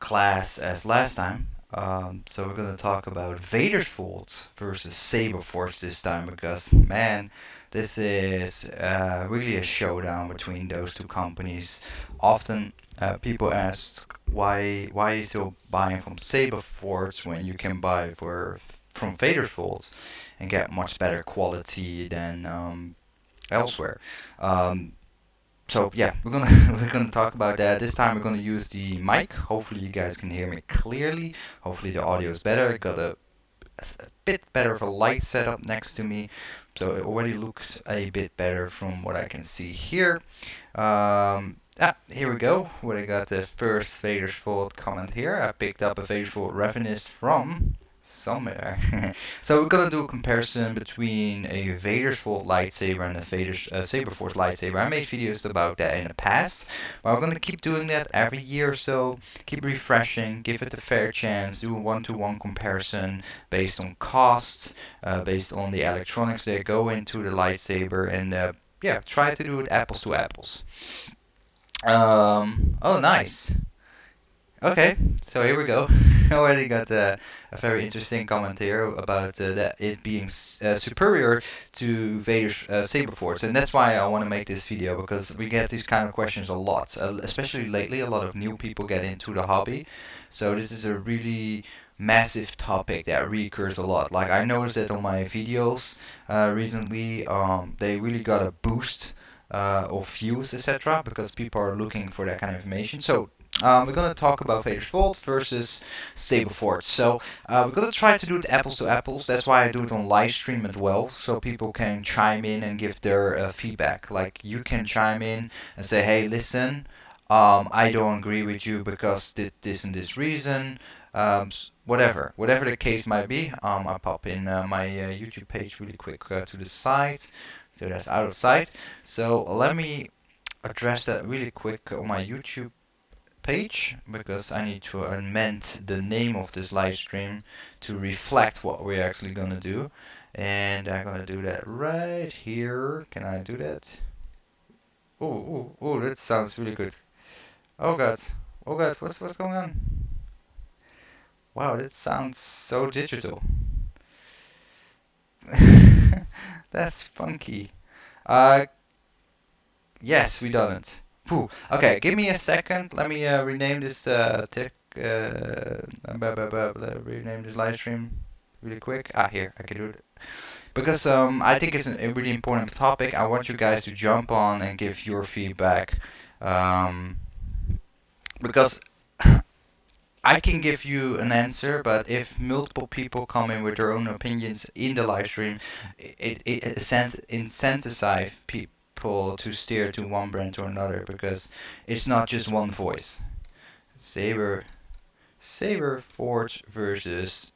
class as last time. So we're gonna talk about Vaders Vault versus Saberforge this time because man, this is really a showdown between those two companies. Often people ask why you still buying from Saberforge when you can buy from Vaders Vault and get much better quality than elsewhere. Um, so yeah, we're gonna we're gonna talk about that. This time we're gonna use the mic. Hopefully you guys can hear me clearly. Hopefully the audio is better. I got a bit better of a light setup next to me, so it already looks a bit better from what I can see here. Here we go. Where I got the first Vader's Vault comment here. I picked up a Vader's Vault Revenist from somewhere. So we're gonna do a comparison between a Vader's Vault lightsaber and a Vader's Saberforge lightsaber. I made videos about that in the past, but we're gonna keep doing that every year or so. Keep refreshing, give it a fair chance, do a one-to-one comparison based on costs, based on the electronics that go into the lightsaber, and yeah, try to do it apples to apples. Oh, nice. Okay, so here we go. I already got a very interesting comment here about that it being superior to Vader's Saberforge, and that's why I want to make this video because we get these kind of questions a lot, especially lately. A lot of new people get into the hobby, so this is a really massive topic that recurs a lot. Like I noticed that on my videos recently, they really got a boost of views, etc., because people are looking for that kind of information. So we're going to talk about Vader's Vault versus Saberforge. So we're going to try to do it apples to apples. That's why I do it on live stream as well, so people can chime in and give their feedback. Like you can chime in and say, hey, listen, I don't agree with you because this and this reason. Whatever the case might be. I'll pop in my YouTube page really quick to the side. So that's out of sight. So let me address that really quick on my YouTube page because I need to amend the name of this live stream to reflect what we're actually gonna do, and I'm gonna do that right here. Can I do that? Oh, that sounds really good. Oh god, what's going on? Wow, that sounds so digital. That's funky. Uh, yes, we done it. Phew. Okay, give me a second. Let me rename this rename this live stream really quick. Here, I can do it. Because I think it's a really important topic. I want you guys to jump on and give your feedback. Because I can give you an answer, but if multiple people come in with their own opinions in the live stream, it incentivizes people to steer to one brand or another because it's not just one voice. Saberforge versus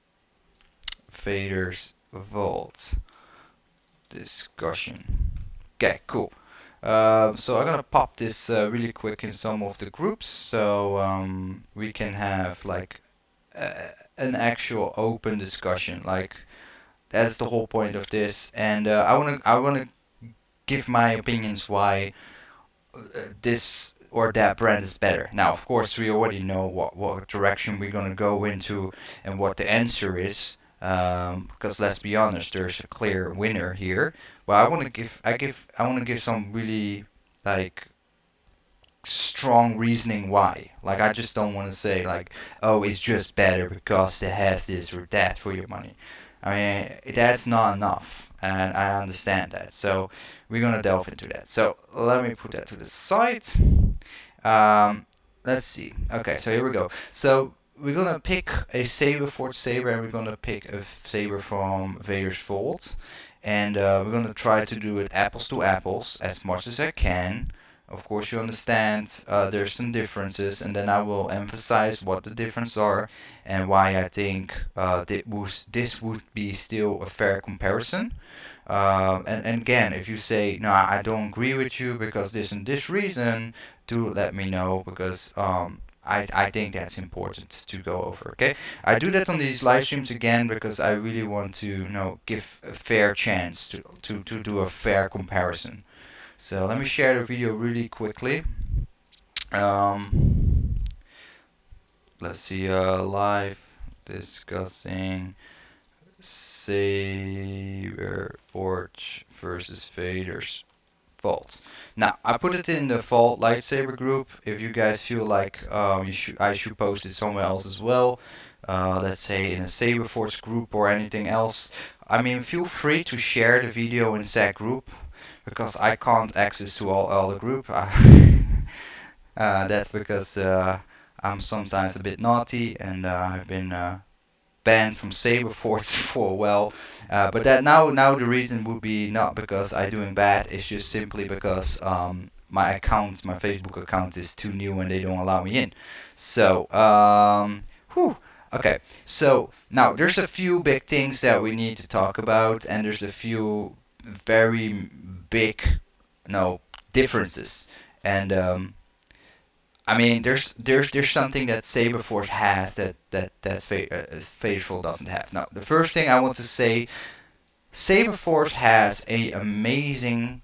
Vaders Vault Discussion. Okay, cool. So I'm gonna pop this really quick in some of the groups, so we can have like an actual open discussion. Like that's the whole point of this, and I wanna give my opinions why this or that brand is better. Now, of course, we already know what direction we're gonna go into and what the answer is. Because let's be honest, there's a clear winner here. Well, I want to give some really like strong reasoning why. Like I just don't want to say like, oh, it's just better because it has this or that for your money. I mean, that's not enough, and I understand that. So we're gonna delve into that. So let me put that to the side. Let's see. Okay, so here we go. So we're gonna pick a Saberforge saber, and we're gonna pick a saber from Vader's Vault, and we're gonna try to do it apples to apples as much as I can. Of course, you understand there's some differences, and then I will emphasize what the differences are and why I think this would be still a fair comparison. And again, if you say no, I don't agree with you because this and this reason, do let me know because I think that's important to go over. Okay, I do that on these live streams again because I really want to give a fair chance to do a fair comparison. So let me share the video really quickly. let's see, live discussing Saberforge versus Vaders Vault. Now, I put it in the Vault lightsaber group. If you guys feel like I should post it somewhere else as well, let's say in a Saberforge group or anything else, I mean, feel free to share the video in that group because I can't access to all the group. That's because I'm sometimes a bit naughty and I've been banned from Saberforge for a while. But that now the reason would be not because I'm doing bad. It's just simply because my Facebook account is too new and they don't allow me in. So whew. Okay, so now there's a few big things that we need to talk about, and there's a few very big, no, differences. And I mean, there's something that Saberforge has that Faithful doesn't have. Now, the first thing I want to say, Saberforge has a amazing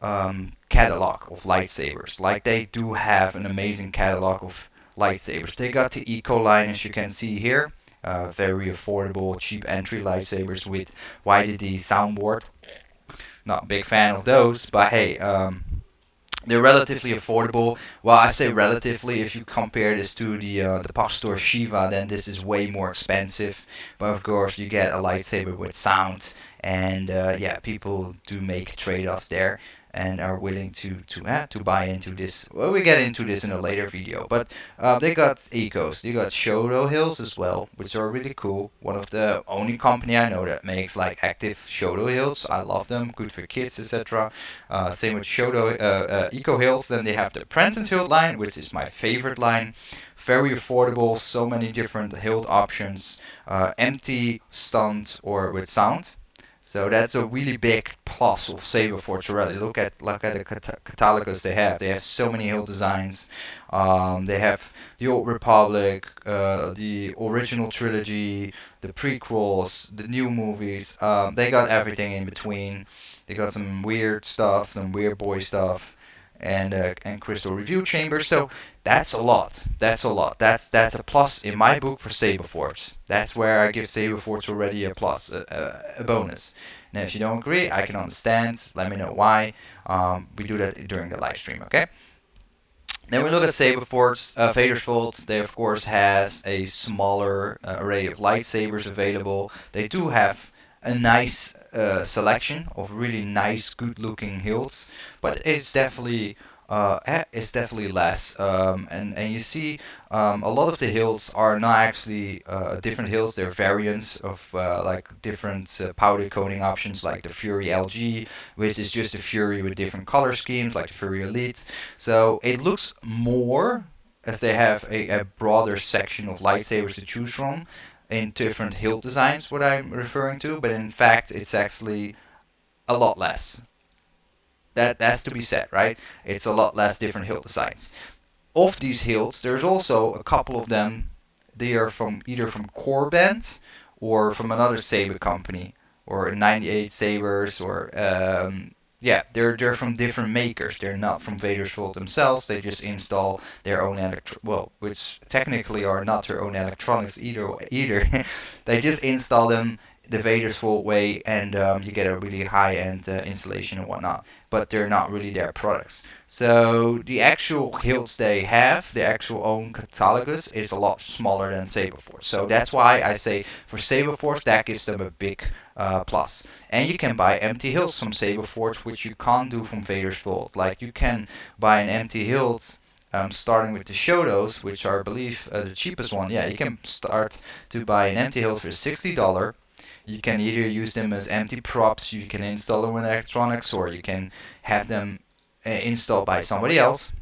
catalog of lightsabers. Like they do have an amazing catalog of lightsabers. They got the Eco line, as you can see here. Very affordable, cheap entry lightsabers with YDD soundboard. Not a big fan of those, but hey, they're relatively affordable. Well, I say relatively. If you compare this to the Pastor Shiva, then this is way more expensive. But of course, you get a lightsaber with sound, and yeah, people do make trade-offs there and are willing to buy into this. Well, we get into this in a later video, but they got ecos, they got Shodo Hills as well, which are really cool. One of the only company I know that makes like active Shodo Hills. I love them, good for kids, etc. Same with Shodo Eco Hills. Then they have the Prentice Hilt line, which is my favorite line. Very affordable, so many different hilt options, empty, stunned, or with sound. So that's a really big plus of Saberforge already. Look at the catalogus they have. They have so many hilt designs. They have the Old Republic, the original trilogy, the prequels, the new movies. They got everything in between. They got some weird stuff, some weird boy stuff, and crystal review chambers. So that's a lot. That's a lot. That's a plus in my book for Saberforge. That's where I give Saberforge already a plus, a bonus. Now, if you don't agree, I can understand. Let me know why. We do that during the live stream, okay? Then we look at Saberforge, Vaders Vault. They of course has a smaller array of lightsabers available. They do have a nice selection of really nice, good-looking hilts, but it's definitely less. And you see, a lot of the hilts are not actually different hilts. They're variants of like different powder coating options, like the Fury LG, which is just a Fury with different color schemes, like the Fury Elite. So it looks more as they have a broader section of lightsabers to choose from in different hilt designs, what I'm referring to, but in fact it's actually a lot less. That's to be said, right? It's a lot less different hilt designs. Of these hilts, there's also a couple of them. They are from either from Corband or from another saber company, or 98 Sabers, or yeah, they're from different makers. They're not from Vaders Vault themselves. They just install their own which technically are not their own electronics either. They just install them the Vaders Vault way, and you get a really high-end installation and whatnot. But they're not really their products. So the actual hilts they have, the actual own catalogus, is a lot smaller than Saberforge. So that's why I say for Saberforge that gives them a big plus. And you can buy empty hilts from Saberforge, which you can't do from Vaders Vault. Like you can buy an empty hilt. Starting with the Shodos, which are, I believe, the cheapest one. Yeah, you can start to buy an empty hilt for $60. You can either use them as empty props, you can install them with electronics, or you can have them installed by somebody else.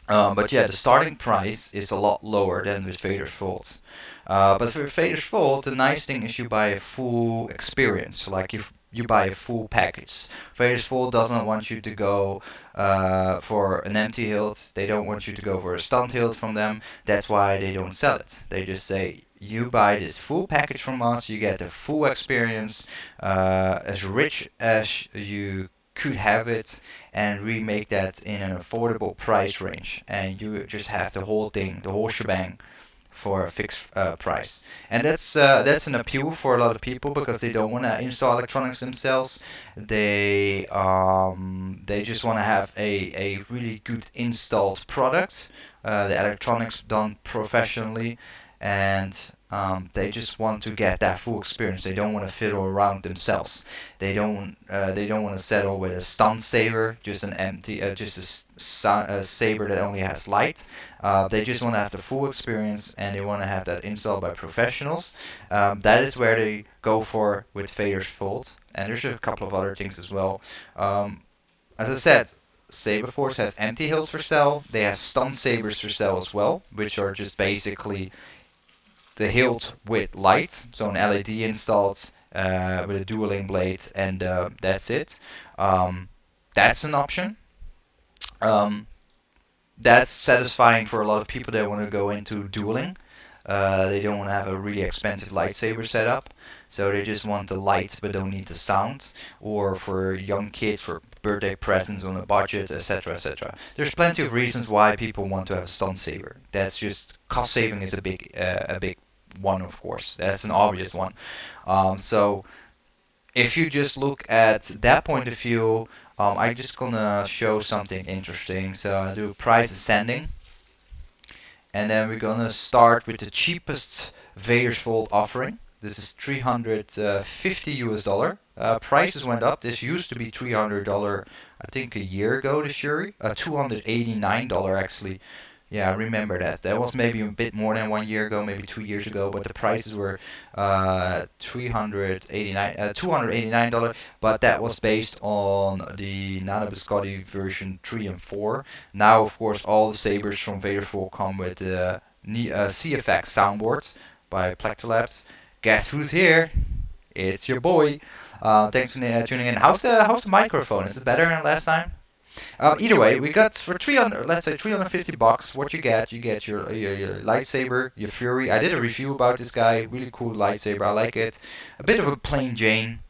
But yeah, the starting price is a lot lower than with Vaders Vault. But for Vaders Vault, the nice thing is you buy a full experience. Like you buy a full package. Vaders Vault doesn't want you to go for an empty hilt. They don't want you to go for a stunned hilt from them. That's why they don't sell it. They just say, you buy this full package from us, you get the full experience, as rich as you could have it, and remake that in an affordable price range. And you just have the whole thing, the whole shebang, for a fixed price, and that's an appeal for a lot of people because they don't want to install electronics themselves. They just want to have a really good installed product, the electronics done professionally, and they just want to get that full experience. They don't want to fiddle around themselves. They don't want to settle with a stun saber, just an empty, a saber that only has light. They just want to have the full experience, and they want to have that installed by professionals. That is where they go for with Vaders Vault, and there's a couple of other things as well. As I said, Saberforge has empty hilts for sale. They have stun sabers for sale as well, which are just basically the hilt with light, so an LED installed with a dueling blade, and that's it. That's an option. That's satisfying for a lot of people that want to go into dueling. They don't want to have a really expensive lightsaber setup, so they just want the light but don't need the sound. Or for young kids, for birthday presents on a budget, etc., etc. There's plenty of reasons why people want to have a stun saber. That's just cost saving is a big one, of course. That's an obvious one. So if you just look at that point of view, I'm just gonna show something interesting. So I do price ascending, and then we're gonna start with the cheapest Vaders Vault offering. This is $350 US. Prices went up. This used to be $300, I think, a year ago. This year, $289 actually. Yeah, I remember that. That was maybe a bit more than 1 year ago, maybe 2 years ago. But the prices were $289, but that was based on the Nana Biscotti version 3 and 4. Now, of course, all the sabers from Vaders Vault come with the CFX soundboard by Labs. Guess who's here? It's your boy. Thanks for tuning in. How's the microphone? Is it better than last time? Either way, we got for 300, let's say $350. What you get your lightsaber, your Fury. I did a review about this guy. Really cool lightsaber. I like it. A bit of a plain Jane.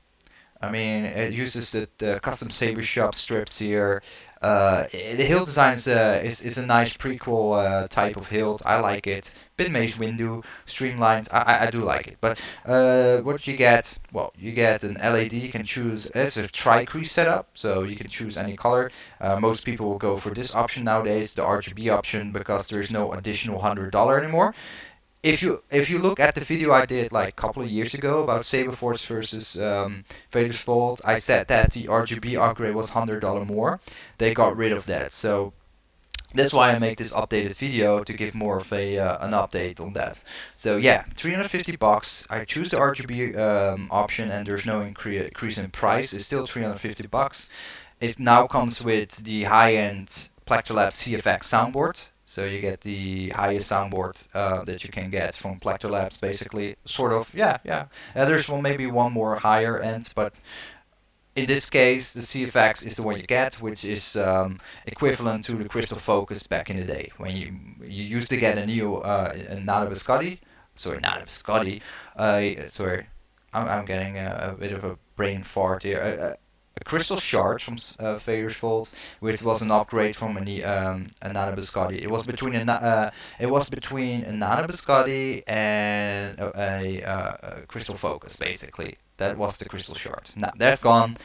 I mean, it uses the custom saber shop strips here. The hilt design is a nice prequel type of hilt. I like it. Bit Mace Windu, streamlined. I do like it. But what you get? Well, you get an LED. You can choose. It's a tri-crease setup, so you can choose any color. Most people will go for this option nowadays, the RGB option, because there's no additional $100 anymore. If you look at the video I did like a couple of years ago about Saberforge versus Vaders Vault, I said that the RGB upgrade was $100 more. They got rid of that, so that's why I make this updated video to give more of an update on that. So yeah, $350. I choose the RGB option, and there's no increase in price. It's still $350. It now comes with the high-end Labs CFX soundboard. So you get the highest soundboard that you can get from Labs, basically. Sort of, yeah. There's maybe one more higher end, but in this case, the CFX is the one you get, which is equivalent to the Crystal Focus back in the day, when you used to get a new Nana Biscotti. Sorry, I'm getting a bit of a brain fart here. A crystal shard from Vaders Vault, which was an upgrade from a Nana Biscotti. It was between a Nana Biscotti and a Crystal Focus, basically. That was the crystal shard. Now that's gone.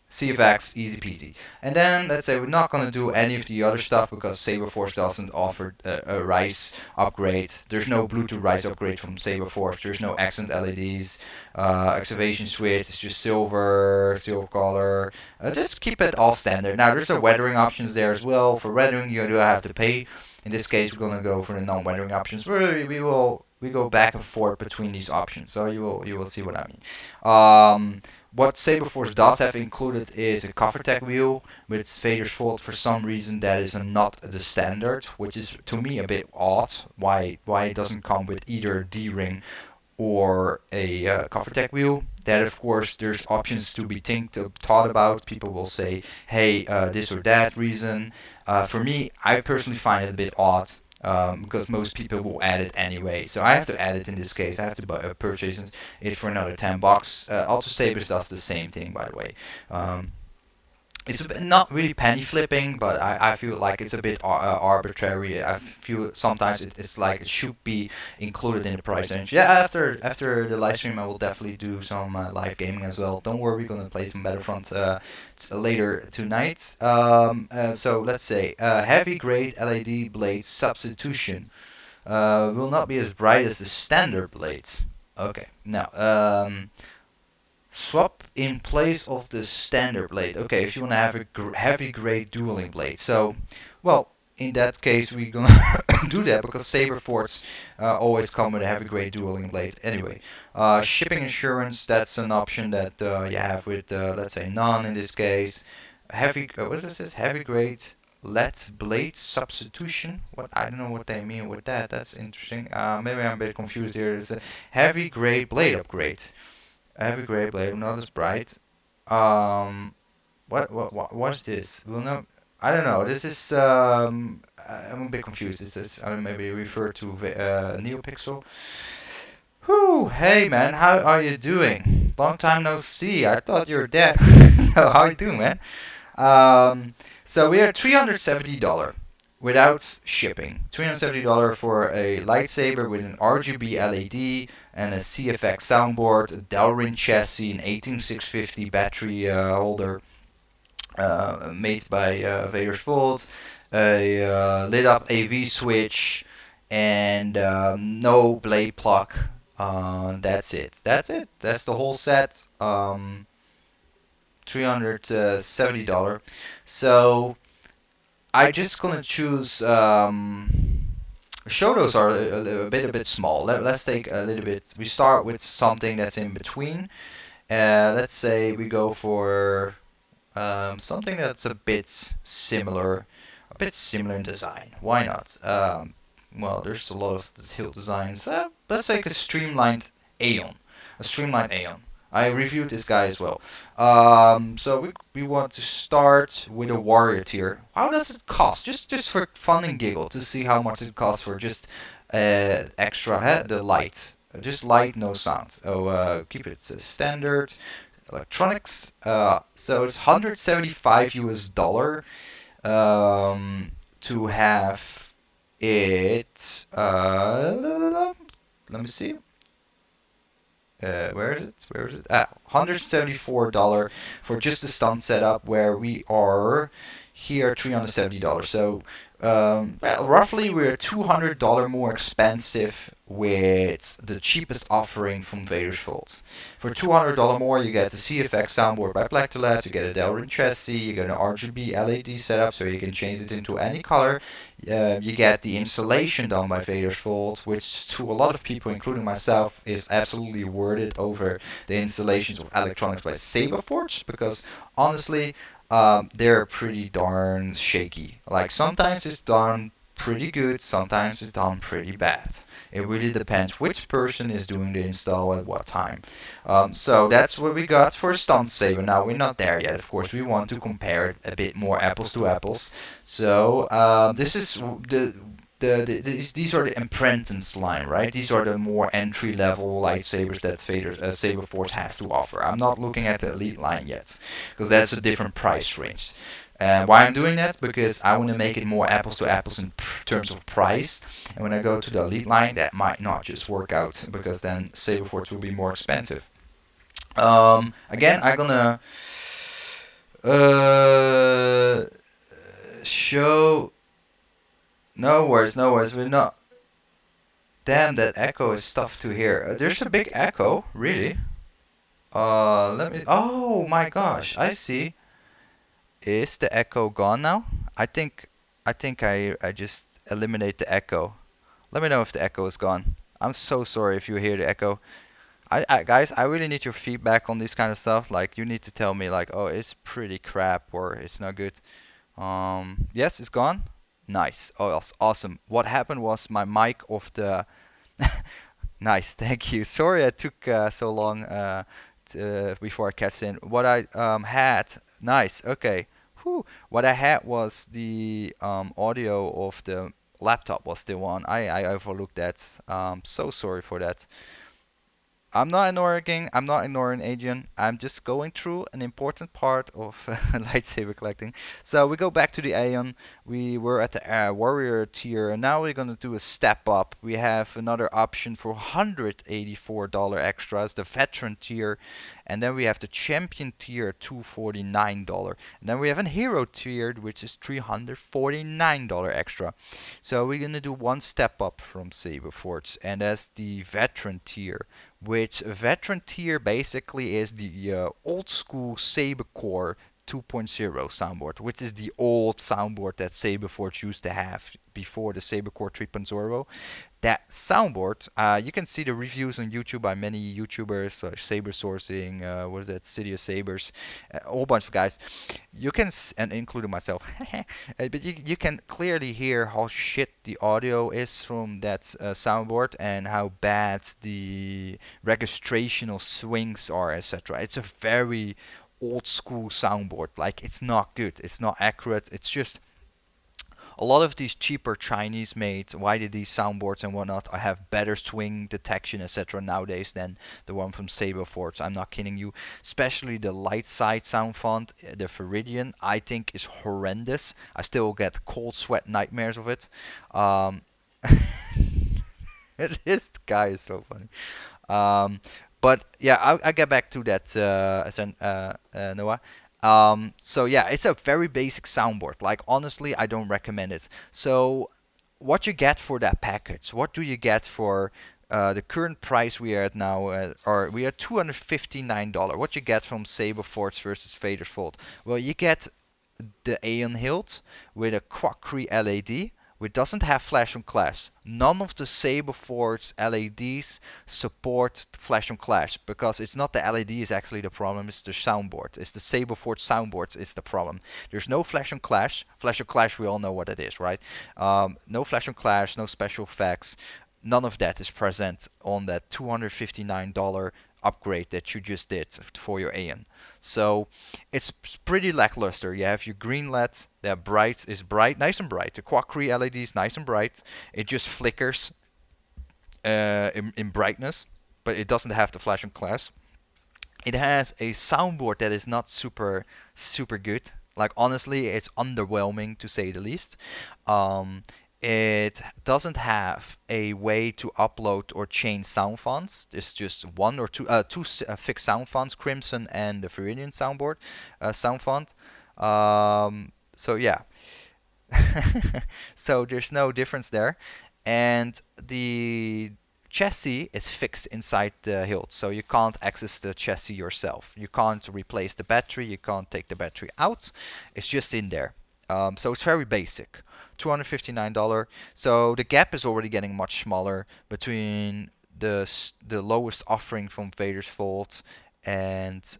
CFX, easy peasy. And then let's say we're not going to do any of the other stuff because Saberforge doesn't offer a Rise upgrade. There's no Bluetooth Rise upgrade from Saberforge. There's no accent LEDs. Activation switch is just silver color. Just keep it all standard. Now there's the weathering options there as well. For weathering you do have to pay. In this case we're going to go for the non-weathering options. We go back and forth between these options. So you will see what I mean. What Saberforge does have included is a cover tech wheel with Vaders Vault. For some reason that is not the standard, which is to me a bit odd. Why it doesn't come with either a D-ring or a cover tech wheel. That of course there's options to be thought about. People will say, hey, this or that reason. For me, I personally find it a bit odd. Because most people will add it anyway, so I have to add it in this case. I have to purchase it for another $10. Alto Sabers does the same thing, by the way. it's a bit, not really penny flipping, but I feel like it's a bit arbitrary. I feel sometimes it's like it should be included in the price range. Yeah, after the live stream, I will definitely do some live gaming as well. Don't worry, we're gonna play some Battlefront later tonight. So let's say heavy grade LED blade substitution will not be as bright as the standard blades. Okay, now swap in place of the standard blade. Okay, if you want to have a heavy grade dueling blade. So, well, in that case, we're gonna do that because Saberforge always come with a heavy grade dueling blade. Anyway, shipping insurance, that's an option that you have with, let's say, none in this case. Heavy, what is this? Heavy grade LED blade substitution. What, I don't know what they mean with that. That's interesting. Maybe I'm a bit confused here. It's a heavy grade blade upgrade. Heavy grey blade, not as bright. What's this? Well, no, I don't know. This is I'm a bit confused. Is this maybe refer to NeoPixel? Whew, hey man, how are you doing? Long time no see. I thought you were dead. No, how you doing, man? So we are $370 without shipping. $370 for a lightsaber with an RGB LED and a CFX soundboard, a Delrin chassis, an 18650 battery holder made by Vaders Vault, a lit up AV switch, and no blade plug. That's it. That's it. That's the whole set. $370. So I just gonna choose. Shotos are a bit small. Let's take a little bit. We start with something that's in between. Let's say we go for something that's a bit similar in design. Why not? Well, there's a lot of hill designs. Let's take a streamlined Aeon. A streamlined Aeon. I reviewed this guy as well. So we want to start with a warrior tier. How does it cost? Just for fun and giggle to see how much it costs for just extra the light. Just light, no sound. Oh, keep it standard. Electronics. So it's 175 US dollar to have it. Let me see. Where is it? $174 for just the stunt setup, where we are here $370. So well, roughly we're $200 more expensive with the cheapest offering from Vaders Vault. For $200 more, you get the CFX soundboard by Black2Let, you get a Delrin chassis, you get an RGB LED setup so you can change it into any color. You get the installation done by Vaders Vault, which to a lot of people, including myself, is absolutely worth it over the installations of electronics by Saberforge, because honestly, they're pretty darn shaky. Like sometimes it's done pretty good, sometimes it's done pretty bad. It really depends which person is doing the install at what time. So that's what we got for Stunt Saber. Now we're not there yet, of course. We want to compare it a bit more apples to apples. So this is these are the apprentice line, right? These are the more entry level lightsabers that Saberforge has to offer. I'm not looking at the elite line yet, because that's a different price range. Why I'm doing that? Because I want to make it more apples to apples in terms of price. And when I go to the elite line, that might not just work out, because then Saberforge will be more expensive. Again, I'm gonna show. No worries, we're not. Damn, that echo is tough to hear. There's a big echo, really. Let me. Oh my gosh, I see. Is the echo gone now? I think I just eliminate the echo. Let me know if the echo is gone. I'm so sorry if you hear the echo. Guys, I really need your feedback on this kind of stuff. Like, you need to tell me like, oh, it's pretty crap or it's not good. Yes, it's gone. Nice. Oh, that's awesome. What happened was my mic off the. Nice, thank you. Sorry I took so long before I catch in. What I had. Nice. Okay. Whew. What I had was the audio of the laptop was the one. I overlooked that. So sorry for that. I'm not ignoring Adrian. I'm just going through an important part of lightsaber collecting. So we go back to the Aeon. We were at the warrior tier, and now we're gonna do a step up. We have another option for $184 extras, the veteran tier, and then we have the champion tier, $249, and then we have a hero tier, which is $349 extra. So we're gonna do one step up from Saberforge, and that's the veteran tier, which veteran tier basically is the old school Sabercore 2.0 soundboard, which is the old soundboard that Saberforge used to have before the Sabercore 3.0. That soundboard, you can see the reviews on YouTube by many YouTubers, Saber Sourcing, what is that, City of Sabers, a whole bunch of guys. You can, and including myself, but you can clearly hear how shit the audio is from that soundboard and how bad the registrational swings are, etc. It's a very old school soundboard. Like, it's not good, it's not accurate, it's just a lot of these cheaper Chinese made YDD soundboards and whatnot have better swing detection, etc. nowadays than the one from Saberforge. I'm not kidding you. Especially the light side sound font, the Viridian, I think is horrendous. I still get cold sweat nightmares of it. This guy is so funny. But yeah, I'll get back to that, Noah. So yeah, it's a very basic soundboard. Like, honestly, I don't recommend it. So what you get for that package? What do you get for the current price we are at now? Or we are $259. What you get from Saberforge versus Vaders Vault? Well, you get the Aeon hilt with a Quackery LED, which doesn't have flash on clash. None of the Saberforge LEDs support flash on clash, because it's not the LED is actually the problem, it's the soundboard. It's the Saberforge soundboard is the problem. There's no flash on clash. Flash on clash, we all know what it is, right? No flash on clash, no special effects. None of that is present on that $259 upgrade that you just did for your Aeon. So it's pretty lackluster. You have your green LEDs, they're bright, nice and bright. The Quackery LED is nice and bright. It just flickers in brightness, but it doesn't have the flash and clash. It has a soundboard that is not super good. Like, honestly, it's underwhelming to say the least. It doesn't have a way to upload or change sound fonts. There's just one or two fixed sound fonts, Crimson and the Viridian soundboard sound font. So yeah, so there's no difference there, and the chassis is fixed inside the hilt, so you can't access the chassis yourself. You can't replace the battery. You can't take the battery out. It's just in there. So it's very basic. $259. So the gap is already getting much smaller between the lowest offering from Vaders Vault and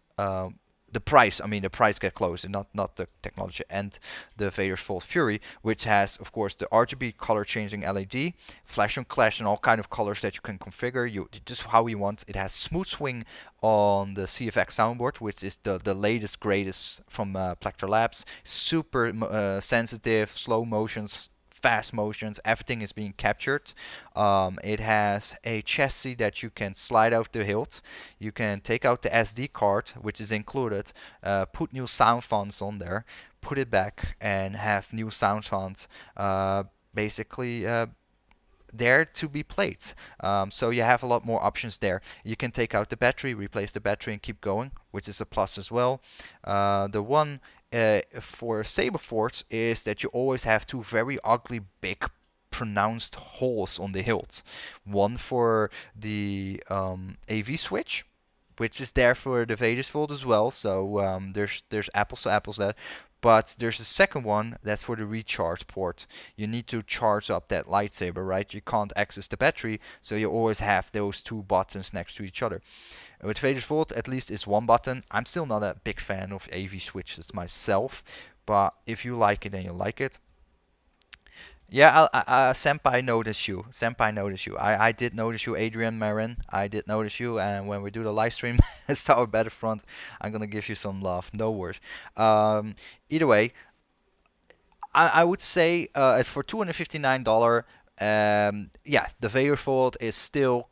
the price. I mean, the price get closer, not the technology, and the Vaders Vault Fury, which has, of course, the RGB color changing LED, flash and clash, and all kind of colors that you can configure just how you want. It has smooth swing on the CFX soundboard, which is the latest greatest from Plector Labs. Super sensitive, slow motions, fast motions, everything is being captured. It has a chassis that you can slide out the hilt. You can take out the SD card, which is included, put new sound fonts on there, put it back, and have new sound fonts basically there to be played. So you have a lot more options there. You can take out the battery, replace the battery, and keep going, which is a plus as well. The one for Saberforge is that you always have two very ugly, big, pronounced holes on the hilt. One for the AV switch, which is there for the Vaders Vault as well. So there's apples to apples there. But there's a second one that's for the recharge port. You need to charge up that lightsaber, right? You can't access the battery, so you always have those two buttons next to each other. With Vaders Vault, at least it's one button. I'm still not a big fan of AV switches myself, but if you like it, then you like it. Yeah, Senpai noticed you. Senpai noticed you. I did notice you, Adrian Marin. I did notice you, and when we do the live stream, Star Battlefront, I'm gonna give you some love. No worries. Either way, I would say for $259, yeah, the Vader Vault is still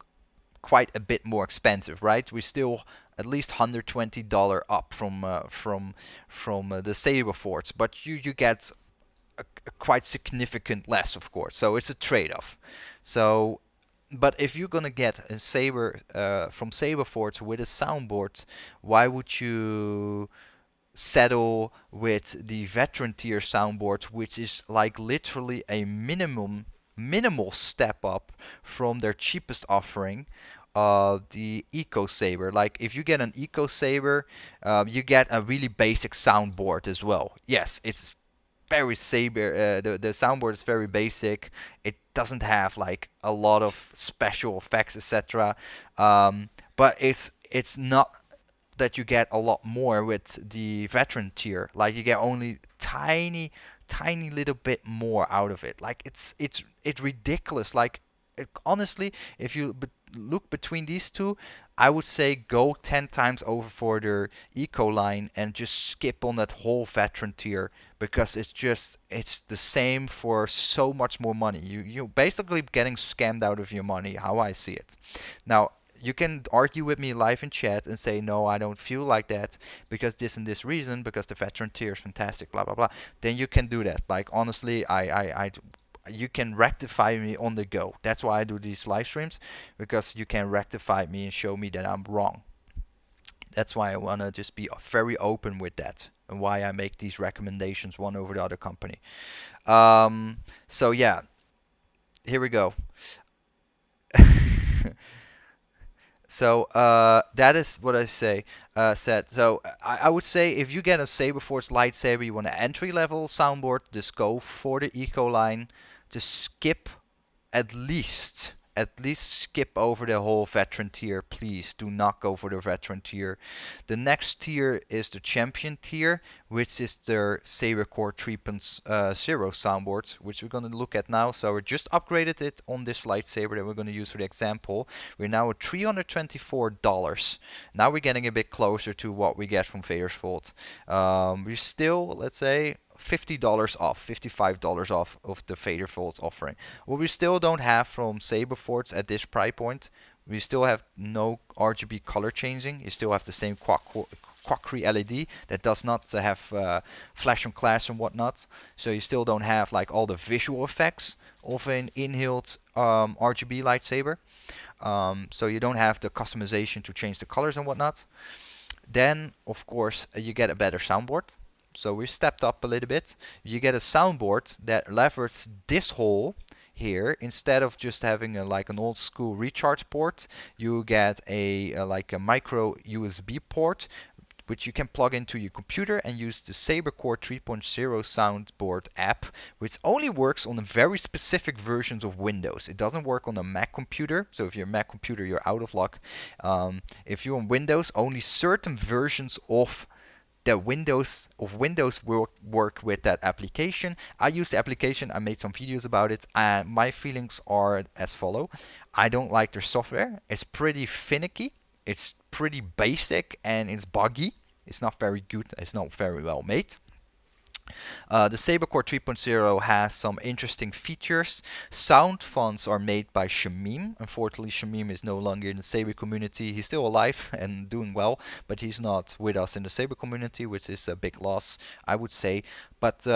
quite a bit more expensive, right? We're still at least $120 up from the Saberforge, but you get a quite significant less, of course. So it's a trade-off. So, but if you're gonna get a Saber from Saberforge with a soundboard, why would you settle with the veteran tier soundboard, which is like literally a minimal step up from their cheapest offering, the Eco Saber? Like if you get an Eco Saber, you get a really basic soundboard as well. Yes, it's very Saber. The soundboard is very basic. It doesn't have like a lot of special effects, etc. But it's not that you get a lot more with the veteran tier. Like you get only tiny little bit more out of it. Like it's ridiculous. Like honestly, if you look between these two, I would say go 10 times over for their eco line and just skip on that whole veteran tier, because it's the same for so much more money. You're basically getting scammed out of your money, how I see it. Now, you can argue with me live in chat and say, no, I don't feel like that because this and this reason, because the veteran tier is fantastic, blah, blah, blah. Then you can do that. Like, honestly, you can rectify me on the go. That's why I do these live streams, because you can rectify me and show me that I'm wrong. That's why I want to just be very open with that, and why I make these recommendations one over the other company. So yeah, here we go. So that is what I said. So I would say if you get a Saberforge lightsaber, you want an entry level soundboard, just go for the eco line. Just skip at least skip over the whole veteran tier. Please do not go for the veteran tier. The next tier is the champion tier, which is their Sabercore 3.0 soundboard, which we're going to look at now. So we just upgraded it on this lightsaber that we're going to use for the example. We're now at $324. Now we're getting a bit closer to what we get from Vaders Vault. We're still, let's say, $50 off, $55 off of the Vader Vault offering. What we still don't have from Saberforge at this price point, we still have no RGB color changing. You still have the same quackery LED that does not have flash on class and whatnot. So you still don't have like all the visual effects of an inhaled RGB lightsaber. So you don't have the customization to change the colors and whatnot. Then, of course, you get a better soundboard. So we stepped up a little bit. You get a soundboard that leverages this hole here. Instead of just having like an old school recharge port, you get like a micro USB port, which you can plug into your computer and use the Sabercore 3.0 soundboard app, which only works on the very specific versions of Windows. It doesn't work on a Mac computer, so if you're a Mac computer, you're out of luck. If you're on Windows, only certain versions of the Windows will work with that application. I use the application, I made some videos about it, and my feelings are as follow. I don't like their software. It's pretty finicky, it's pretty basic, and it's buggy. It's not very good, it's not very well made. The Sabercore 3.0 has some interesting features. Sound fonts are made by Shamim. Unfortunately, Shamim is no longer in the Saber community. He's still alive and doing well, but he's not with us in the Saber community, which is a big loss, I would say. But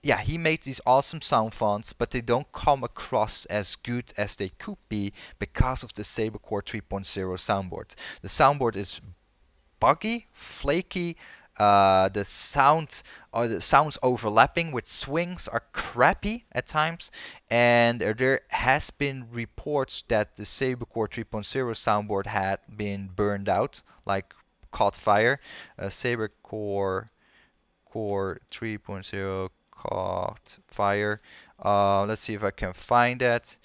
yeah, he made these awesome sound fonts, but they don't come across as good as they could be because of the Sabercore 3.0 soundboard. The soundboard is buggy, flaky. The sounds overlapping with swings are crappy at times, and there has been reports that the Sabercore 3.0 soundboard had been burned out, like caught fire. Sabercore 3.0 caught fire. Let's see if I can find that.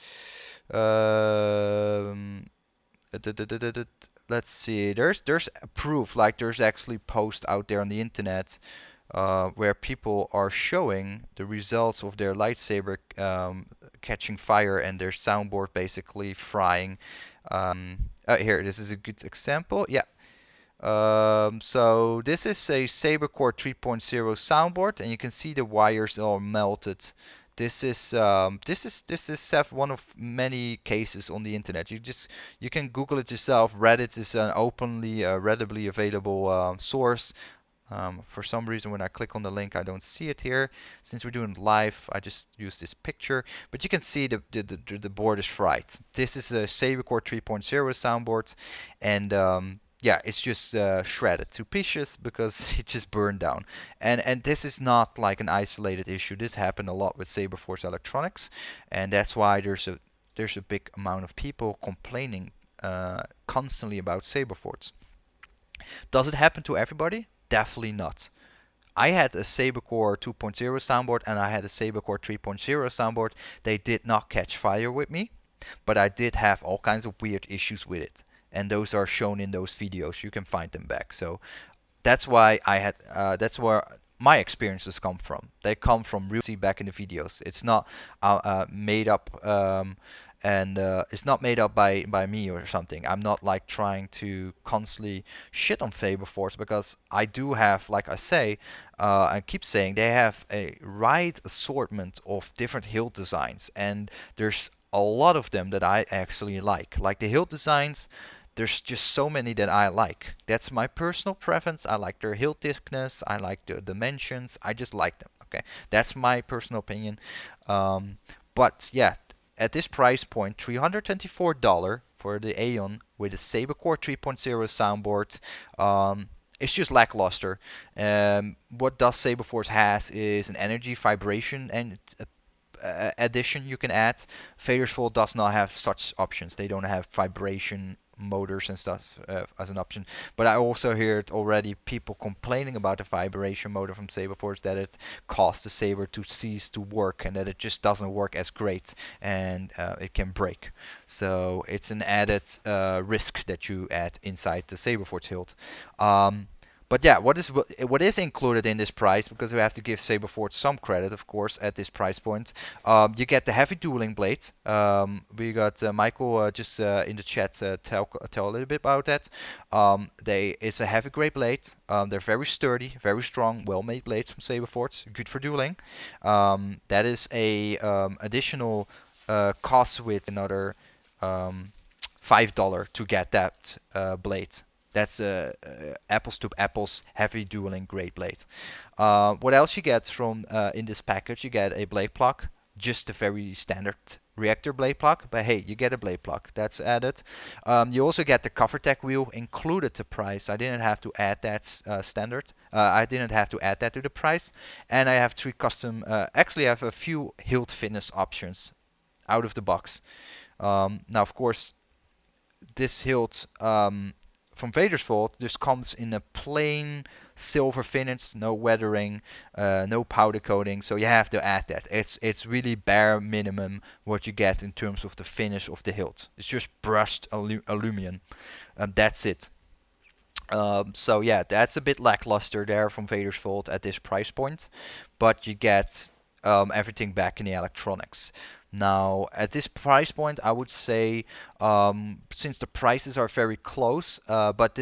Let's see, there's proof, like there's actually posts out there on the internet where people are showing the results of their lightsaber catching fire and their soundboard basically frying. Here, this is a good example. Yeah. So this is a Sabercore 3.0 soundboard, and you can see the wires are melted This is one of many cases on the internet. You can Google it yourself. Reddit is an openly readily available source. For some reason, when I click on the link, I don't see it here. Since we're doing live, I just use this picture. But you can see the board is fried. This is a Sabercore 3.0 soundboard, and yeah, it's just shredded to pieces because it just burned down. And this is not like an isolated issue. This happened a lot with Saberforge electronics, and that's why there's a big amount of people complaining constantly about Saberforge. Does it happen to everybody? Definitely not. I had a Sabercore 2.0 soundboard and I had a Sabercore 3.0 soundboard. They did not catch fire with me, but I did have all kinds of weird issues with it. And those are shown in those videos. You can find them back. So that's why I had. That's where my experiences come from. They come from real see back in the videos. It's not made up. And it's not made up by me or something. I'm not like trying to constantly shit on Faberforce because I do have, like I say, I keep saying they have a right assortment of different hilt designs, and there's a lot of them that I actually like. Like the hilt designs, there's just so many that I like. That's my personal preference. I like their hilt thickness. I like the dimensions. I just like them. Okay, that's my personal opinion. But yeah, at this price point, $324 for the Aeon with a Sabercore 3.0 soundboard. It's just lackluster. What does Saberforce has is an energy vibration and addition you can add. Vaders Vault does not have such options. They don't have vibration motors and stuff as an option. But I also heard already people complaining about the vibration motor from Saberforge, that it caused the saber to cease to work and that it just doesn't work as great and it can break. So it's an added risk that you add inside the Saberforge hilt. But yeah, what is included in this price, because we have to give Saberforge some credit, of course, at this price point. You get the heavy dueling blade. We got Michael just in the chat tell a little bit about that. It's a heavy grade blade. They're very sturdy, very strong, well-made blades from Saberforge. Good for dueling. That is a additional cost with another $5 to get that blade. That's apples to apples heavy dueling grade blade. What else you get from in this package? You get a blade block, just a very standard reactor blade block, but hey, you get a blade block that's added. You also get the cover tech wheel included the price. I didn't have to add that standard. I didn't have to add that to the price, and I have 3 custom. Actually, I have a few hilt fitness options out of the box. Now, of course, this hilt. From Vaders Vault, this comes in a plain silver finish, no weathering, no powder coating, so you have to add that. It's really bare minimum what you get in terms of the finish of the hilt. It's just brushed aluminum, that's it. So yeah, that's a bit lackluster there from Vaders Vault at this price point, but you get everything back in the electronics. Now, at this price point, I would say, since the prices are very close, but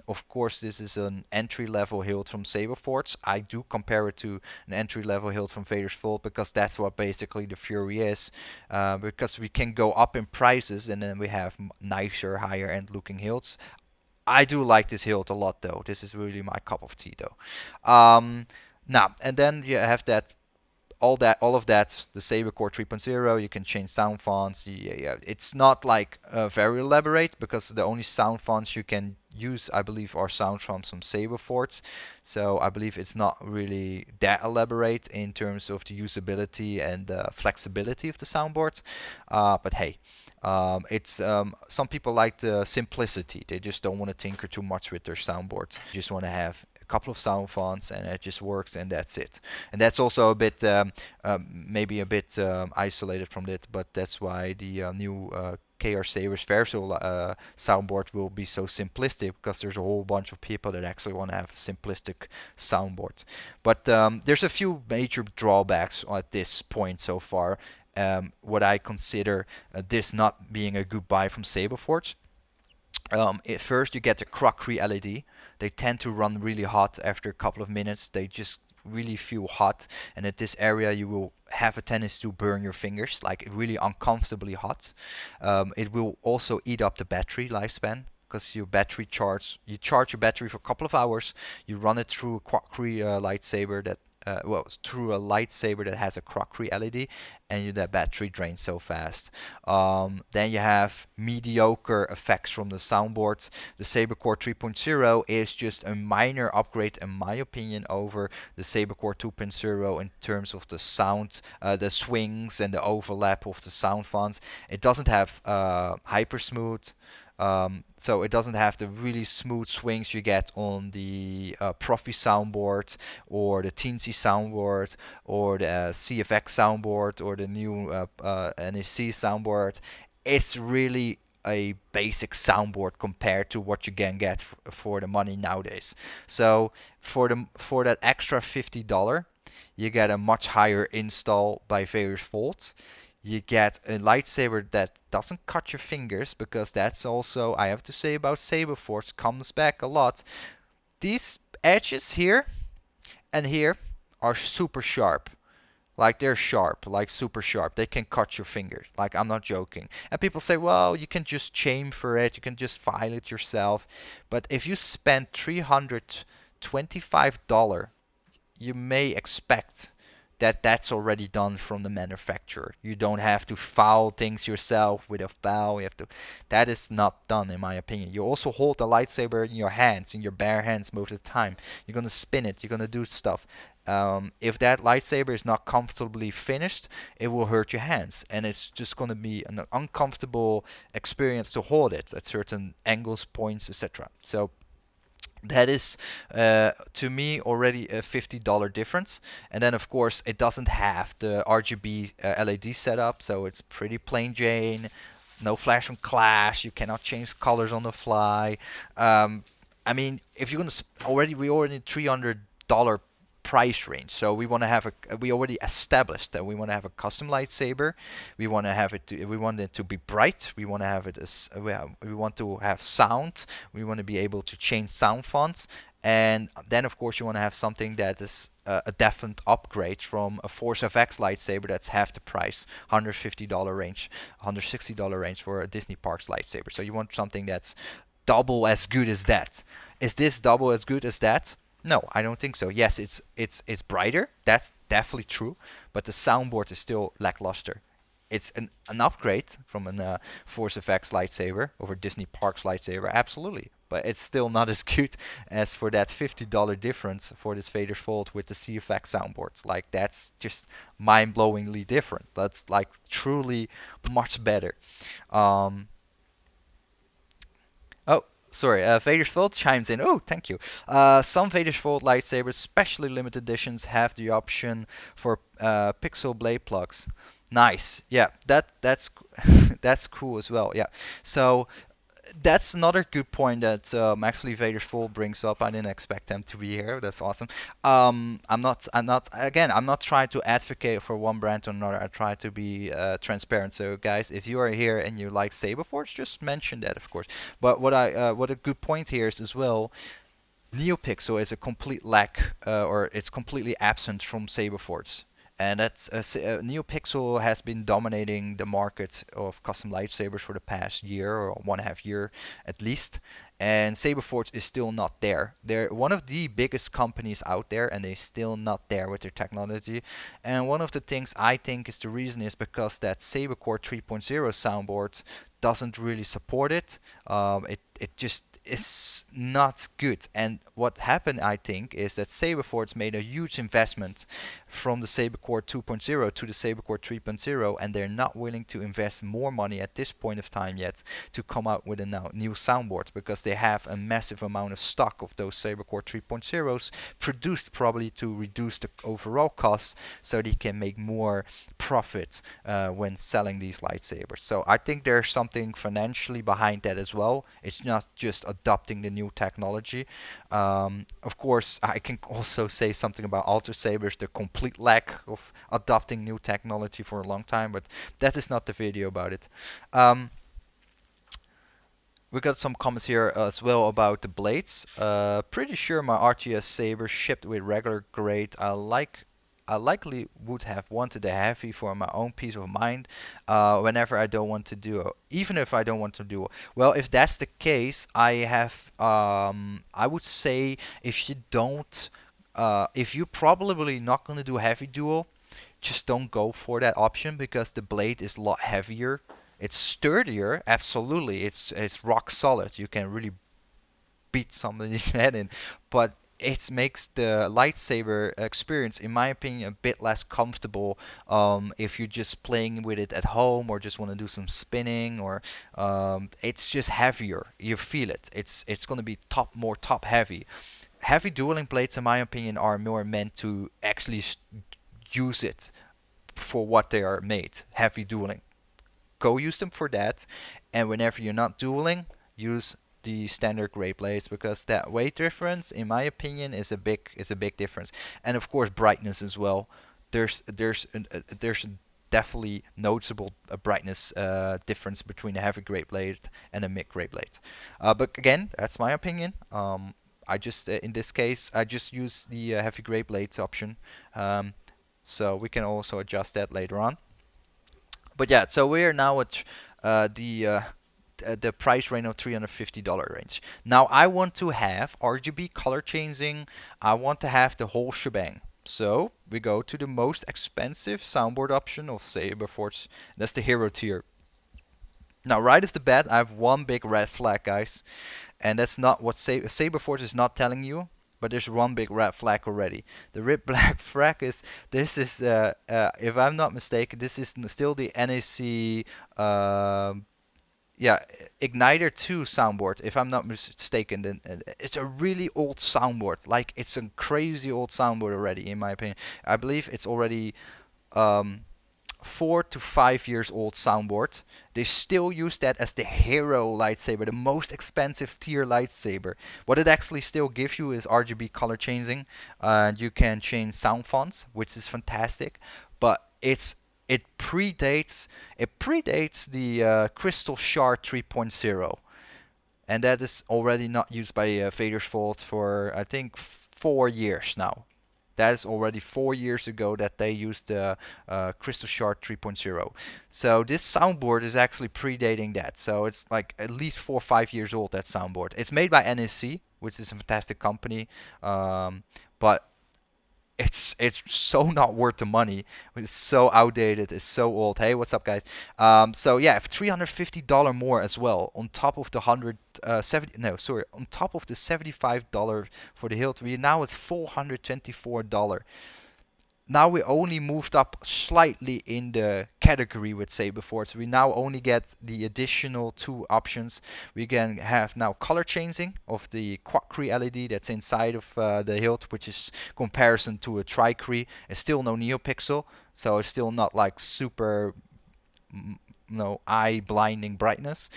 of course, this is an entry-level hilt from Saberforge. I do compare it to an entry-level hilt from Vaders Vault because that's what basically the Fury is. Because we can go up in prices and then we have nicer, higher-end looking hilts. I do like this hilt a lot, though. This is really my cup of tea, though. Now, and then you have all of that, the Sabercore 3.0, you can change sound fonts. Yeah, it's not like very elaborate because the only sound fonts you can use, I believe, are sound from some Saberforge. So I believe it's not really that elaborate in terms of the usability and flexibility of the soundboard. But hey, it's some people like the simplicity. They just don't want to tinker too much with their soundboard. They just want to have couple of sound fonts and it just works and that's it. And that's also a bit maybe a bit isolated from it, but that's why the new KR Sabers Versal soundboard will be so simplistic, because there's a whole bunch of people that actually want to have a simplistic soundboard. But there's a few major drawbacks at this point so far. What I consider this not being a good buy from Saberforge. At first, you get the crockery LED. They tend to run really hot after a couple of minutes. They just really feel hot, and at this area you will have a tendency to burn your fingers, like really uncomfortably hot. It will also eat up the battery lifespan, because your battery you charge your battery for a couple of hours, you run it through a crockery lightsaber that through a lightsaber that has a crockery LED, and that battery drains so fast. Then you have mediocre effects from the soundboards. The Sabercore 3.0 is just a minor upgrade, in my opinion, over the Sabercore 2.0 in terms of the sound, the swings, and the overlap of the sound fonts. It doesn't have hyper smooth. So it doesn't have the really smooth swings you get on the Profi soundboard, or the Teensy soundboard, or the CFX soundboard, or the new NFC soundboard. It's really a basic soundboard compared to what you can get for the money nowadays. So for that extra $50, you get a much higher install by Vaders Vault. You get a lightsaber that doesn't cut your fingers, because that's also, I have to say, about Saberforge, comes back a lot. These edges here and here are super sharp. Like, they're sharp, like super sharp. They can cut your fingers. Like, I'm not joking. And people say, well, you can just chamfer it, you can just file it yourself. But if you spend $325, you may expect that that's already done from the manufacturer. You don't have to file things yourself with a file. That is not done, in my opinion. You also hold the lightsaber in your hands, in your bare hands, most of the time. You're gonna spin it. You're gonna do stuff. If that lightsaber is not comfortably finished, it will hurt your hands, and it's just gonna be an uncomfortable experience to hold it at certain angles, points, etc. So that is, to me, already a $50 difference. And then, of course, it doesn't have the RGB LED setup, so it's pretty plain Jane. No flash and clash. You cannot change colors on the fly. I mean, if you're gonna we already $300 price range. So we want to have we already established that we want to have a custom lightsaber. We want it to be bright. We want to have it as we want to have sound. We want to be able to change sound fonts. And then, of course, you want to have something that is a definite upgrade from a Force FX lightsaber that's half the price, $150 range, $160 range for a Disney Parks lightsaber. So you want something that's double as good as that. Is this double as good as that? No, I don't think so. Yes, it's brighter. That's definitely true. But the soundboard is still lackluster. It's an upgrade from a Force FX lightsaber over Disney Parks lightsaber, absolutely. But it's still not as good as for that $50 difference for this Vaders Vault with the CFX soundboards. Like, that's just mind-blowingly different. That's like truly much better. Sorry, Vaders Vault chimes in. Oh, thank you. Some Vaders Vault lightsabers, especially limited editions, have the option for pixel blade plugs. Nice. Yeah, that's that's cool as well. Yeah. So that's another good point that actually Vaders Vault brings up. I didn't expect them to be here. That's awesome. I'm not trying to advocate for one brand or another. I try to be transparent. So guys, if you are here and you like Saberforge, just mention that, of course. But what a good point here is as well, NeoPixel is a complete lack, or it's completely absent from Saberforge. And that's NeoPixel has been dominating the market of custom lightsabers for the past year or 1.5 year at least. And Saberforge is still not there. They're one of the biggest companies out there, and they're still not there with their technology. And one of the things I think is the reason is because that Sabercore 3.0 soundboard doesn't really support it. It just is not good. And what happened, I think, is that Saberforge made a huge investment from the Sabercore 2.0 to the Sabercore 3.0, and they're not willing to invest more money at this point of time yet to come out with a new soundboard, because they have a massive amount of stock of those Sabercore 3.0s produced, probably to reduce the overall cost so they can make more profit when selling these lightsabers. So I think there's something financially behind that as well. It's not just adopting the new technology. Of course, I can also say something about Ultra Sabers, the complete lack of adopting new technology for a long time, but that is not the video about it. We got some comments here as well about the blades. Pretty sure my RTS saber shipped with regular grade. I likely would have wanted a heavy for my own peace of mind. Whenever I don't want to do, even if I don't want to do. Well, if that's the case, I have. I would say if you don't, if you're probably not gonna do heavy duel, just don't go for that option because the blade is a lot heavier. It's sturdier, absolutely. It's rock solid. You can really beat somebody's head in, but it makes the lightsaber experience, in my opinion, a bit less comfortable if you're just playing with it at home or just want to do some spinning, or it's just heavier. You feel it. It's gonna be more top heavy. Heavy dueling blades, in my opinion, are more meant to actually use it for what they are made. Heavy dueling. Go use them for that, and whenever you're not dueling, use the standard grey blades, because that weight difference, in my opinion, is a big difference. And of course, brightness as well. There's definitely noticeable brightness difference between a heavy grey blade and a mid grey blade. But again, that's my opinion. I just in this case I just use the heavy grey blades option. So we can also adjust that later on. But yeah, so we're now at the price range of $350 range. Now I want to have RGB color changing. I want to have the whole shebang. So we go to the most expensive soundboard option of Saberforge. That's the hero tier. Now right off the bat, I have one big red flag, guys, and that's not what Saberforge is not telling you. But there's one big red flag already. The red black flag is this is if I'm not mistaken, this is still the NAC yeah, Igniter 2 soundboard, if I'm not mistaken. Then it's a really old soundboard. Like, it's a crazy old soundboard already, in my opinion. I believe it's already um, 4 to 5 years old soundboard. They still use that as the hero lightsaber, the most expensive tier lightsaber. What it actually still gives you is RGB color changing. You can change sound fonts, which is fantastic. But it predates the Crystal Shard 3.0, and that is already not used by Vaders Vault for I think 4 years now. That is already 4 years ago that they used the Crystal Shard 3.0. So this soundboard is actually predating that. So it's like at least 4 or 5 years old, that soundboard. It's made by NAC, which is a fantastic company. But it's so not worth the money. It's so outdated. It's so old. Hey, what's up, guys? So yeah, $350 more as well on top of the on top of the $75 for the hilt. We're now at $424. Now we only moved up slightly in the category with Saberforge. We now only get the additional two options. We can have now color changing of the quad-cree LED that's inside of the hilt, which is comparison to a tri-cree. It's still no neopixel, so it's still not like super no eye-blinding brightness.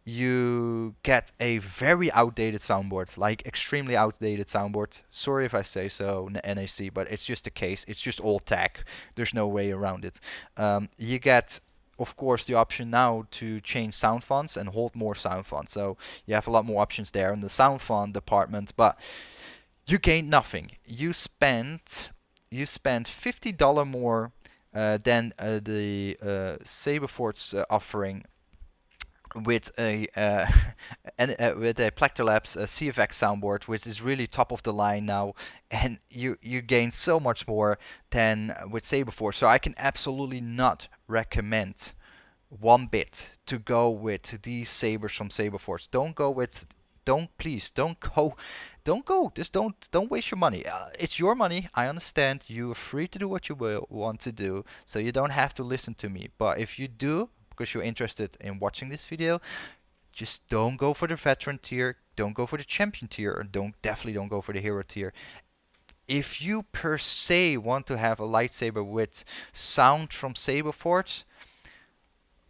You get a very outdated soundboard, like extremely outdated soundboard. Sorry if I say so, NAC, but it's just the case. It's just old tech. There's no way around it. You get, of course, the option now to change sound fonts and hold more sound fonts. So you have a lot more options there in the sound font department, but you gain nothing. You spent $50 more than the Saberforge offering with a with a Plector Labs CFX soundboard, which is really top of the line now, and you gain so much more than with Saberforge. So I can absolutely not recommend one bit to go with these sabers from Saberforge. Please don't go. Just don't waste your money. It's your money. I understand. You're free to do what you want to do, so you don't have to listen to me. But if you do, because you're interested in watching this video, just don't go for the veteran tier, don't go for the champion tier, or definitely don't go for the hero tier. If you per se want to have a lightsaber with sound from Saberforge,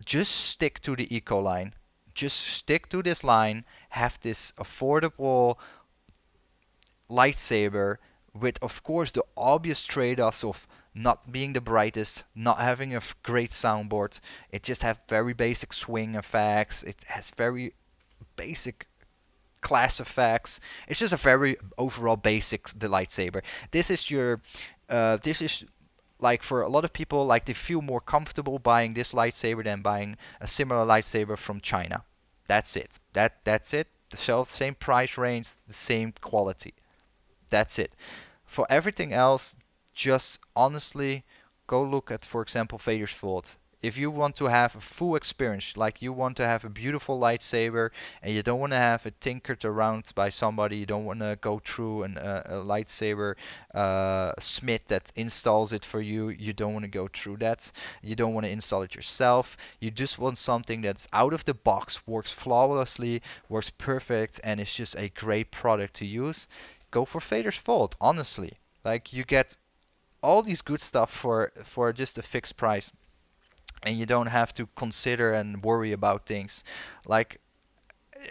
just stick to the eco line. Just stick to this line, have this affordable lightsaber with, of course, the obvious trade-offs of not being the brightest, not having a great soundboard. It just has very basic swing effects. It has very basic class effects. It's just a very overall basic the lightsaber. This is your this is like for a lot of people, like they feel more comfortable buying this lightsaber than buying a similar lightsaber from China. That's it. That's it. The same price range, the same quality. That's it. For everything else, just honestly go look at, for example, Vader's Vault. If you want to have a full experience, like you want to have a beautiful lightsaber and you don't want to have it tinkered around by somebody, you don't want to go through a lightsaber smith that installs it for you, you don't want to go through that, you don't want to install it yourself, you just want something that's out of the box, works flawlessly, works perfect, and it's just a great product to use, go for Vader's Vault, honestly. Like you get all these good stuff for just a fixed price, and you don't have to consider and worry about things. Like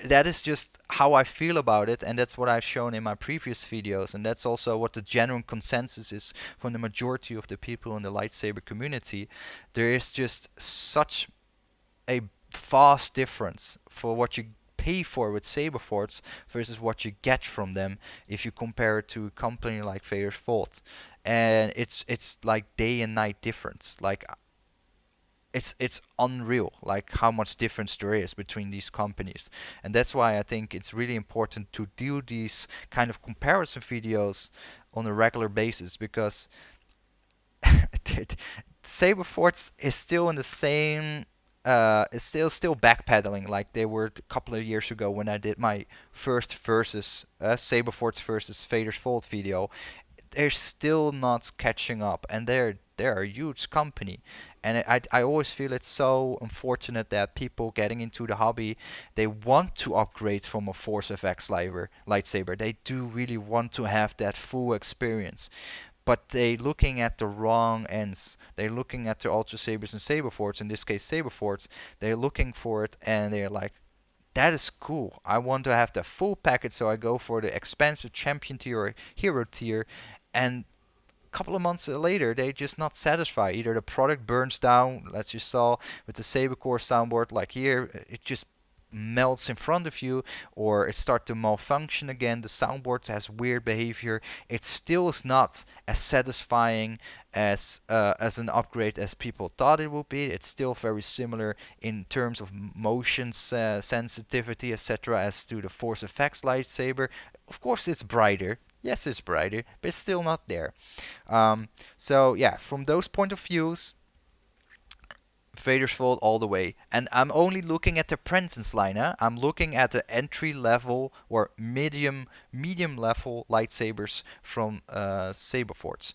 that is just how I feel about it, and that's what I've shown in my previous videos, and that's also what the general consensus is from the majority of the people in the lightsaber community. There is just such a vast difference for what you pay for with Saberforge versus what you get from them if you compare it to a company like Vader's Vault. And it's like day and night difference. Like it's unreal, like how much difference there is between these companies. And that's why I think it's really important to do these kind of comparison videos on a regular basis, because Saberforge is still in the same is still backpedaling like they were a couple of years ago when I did my first versus Saberforge versus Vader's Vault video. They're still not catching up, and they're a huge company. And I always feel it's so unfortunate that people getting into the hobby, they want to upgrade from a Force FX lightsaber. They do really want to have that full experience, but they looking at the wrong ends. They're looking at the Ultra Sabers and Saberforge, in this case Saberforge. They're looking for it and they're like, that is cool. I want to have the full package, so I go for the expensive champion tier or hero tier. And a couple of months later, they just not satisfied. Either the product burns down, as you saw with the Sabercore soundboard, like here, it just melts in front of you, or it starts to malfunction again. The soundboard has weird behavior. It still is not as satisfying as an upgrade as people thought it would be. It's still very similar in terms of motion sensitivity, etc., as to the Force FX lightsaber. Of course, it's brighter. Yes, it's brighter, but it's still not there. So yeah, from those point of views, Vader's Vault all the way. And I'm only looking at the Apprentice line. I'm looking at the entry level or medium level lightsabers from Saberforge.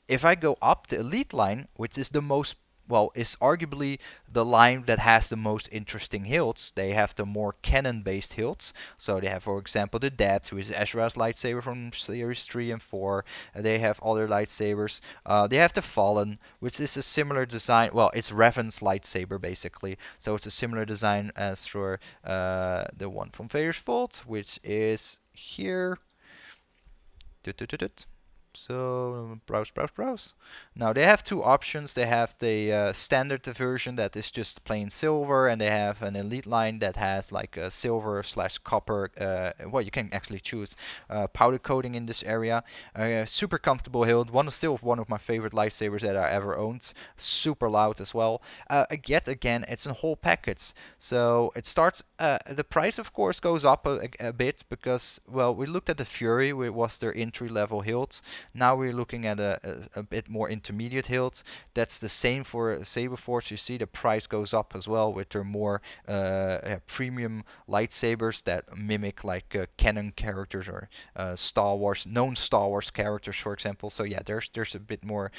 If I go up the Elite line, which is the most, well, is arguably the line that has the most interesting hilts. They have the more canon-based hilts. So they have, for example, the Depth, who is Ezra's lightsaber from Series 3 and 4. They have other lightsabers. They have the Fallen, which is a similar design. Well, it's Revan's lightsaber, basically. So it's a similar design as for the one from Vader's Vault, which is here. So browse. Now they have two options. They have the standard version that is just plain silver, and they have an elite line that has like a silver / copper. Well, you can actually choose powder coating in this area. Super comfortable hilt. Still one of my favorite lightsabers that I ever owned. Super loud as well. Yet again, it's a whole package. So it starts. The price, of course, goes up a bit because, well, we looked at the Fury, which was their entry level hilt. Now we're looking at a bit more intermediate hilt. That's the same for Saberforge. You see the price goes up as well with their more premium lightsabers that mimic like canon characters or known Star Wars characters, for example. So yeah, there's a bit more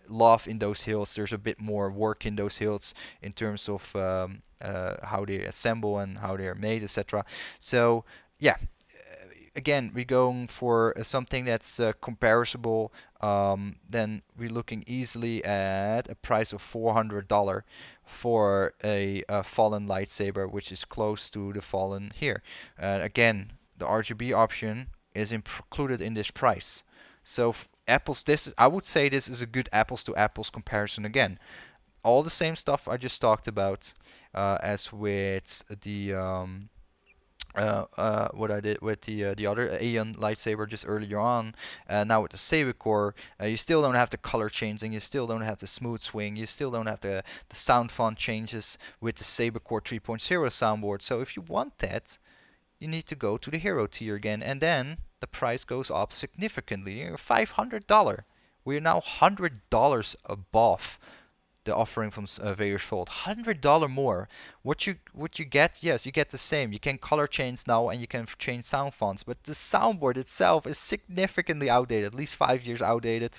love in those hilts. There's a bit more work in those hilts in terms of how they assemble and how they are made, etc. So yeah, again, we're going for something that's comparable. Then we're looking easily at a price of $400 for a Fallen lightsaber, which is close to the Fallen here. Again, the RGB option is included in this price. So apples. I would say this is a good apples to apples comparison again. All the same stuff I just talked about, as with the what I did with the other Aeon lightsaber just earlier on. Now with the Saber Core, you still don't have the color changing, you still don't have the smooth swing, you still don't have the sound font changes with the Saber Core 3.0 soundboard. So if you want that, you need to go to the hero tier again, and then the price goes up significantly. $500. We're now $100 above the offering from Vaders Vault. $100 more. What you get? Yes, you get the same. You can color change now, and you can change sound fonts, but the soundboard itself is significantly outdated, at least 5 years outdated.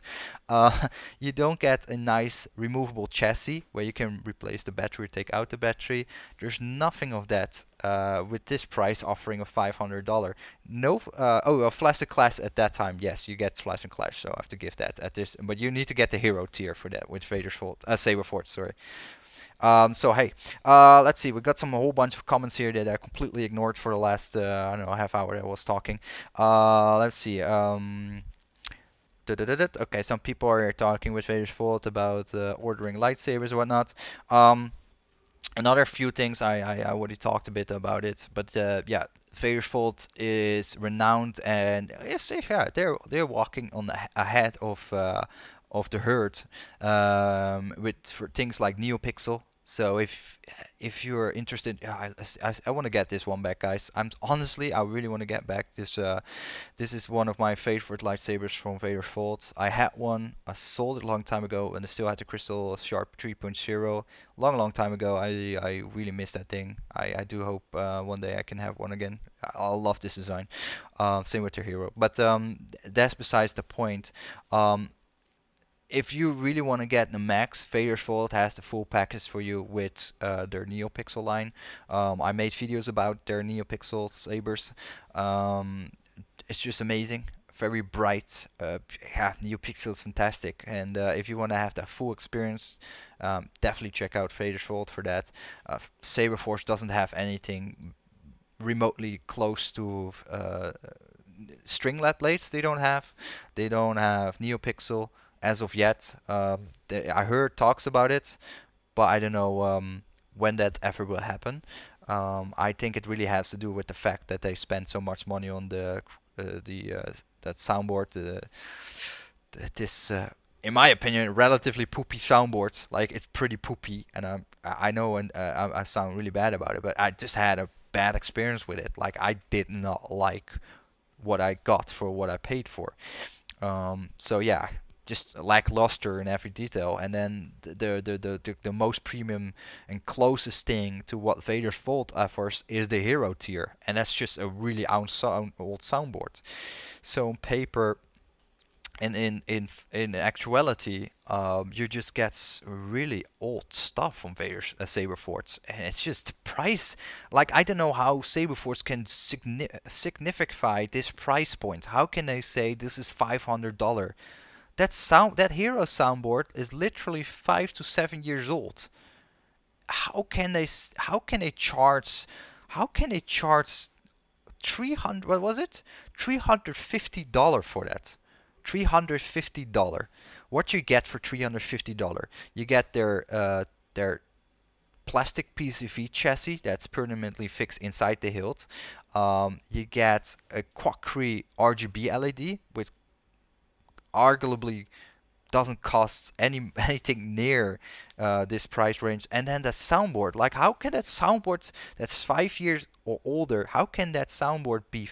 You don't get a nice removable chassis where you can replace the battery, take out the battery. There's nothing of that with this price offering of $500. No, Flash and Clash at that time. Yes, you get Flash and Clash, so I have to give that at this. But you need to get the hero tier for that with Vaders Vault, Saberforge, sorry. So hey, let's see. We got a whole bunch of comments here that I completely ignored for the last I don't know, half hour that I was talking. Let's see. Okay, some people are talking with Vaders Vault about ordering lightsabers and whatnot. Another few things I already talked a bit about it, but yeah, Vaders Vault is renowned, and yes, yeah, they're walking on ahead of the herd with for things like NeoPixel. So if you're interested, I want to get this one back, guys. I really want to get back this. This is one of my favorite lightsabers from Vaders Vault. I had one. I sold it a long time ago, and I still had the Crystal Sharp 3.0. Long time ago. I really miss that thing. I do hope one day I can have one again. I love this design. Same with their hero. But that's besides the point. If you really want to get the max, Vaders Vault has the full package for you with their NeoPixel line. I made videos about their NeoPixel sabers. It's just amazing, very bright. Yeah, NeoPixel is fantastic. And if you want to have that full experience, definitely check out Vaders Vault for that. Saberforge doesn't have anything remotely close to string-led blades. They don't have NeoPixel as of yet. I heard talks about it, but I don't know when that ever will happen. I think it really has to do with the fact that they spend so much money on that soundboard. This, in my opinion, relatively poopy soundboard. Like, it's pretty poopy, and I know, and I sound really bad about it, but I just had a bad experience with it. Like, I did not like what I got for what I paid for. So yeah, just lackluster in every detail. And then the most premium and closest thing to what Vaders Vault offers is the hero tier, and that's just a really old soundboard. So on paper, and in actuality, you just get really old stuff from Vaders Saberforge, and it's just the price. Like, I don't know how Saberforge can signify this price point. How can they say this is $500? That hero soundboard is literally 5 to 7 years old. How can they charge 300, what was it? $350 for that. $350. What you get for $350? You get their plastic PCV chassis that's permanently fixed inside the hilt. You get a quad-3 RGB LED, which arguably doesn't cost anything near this price range. And then that soundboard, like, how can that soundboard that's 5 years or older, how can that soundboard be,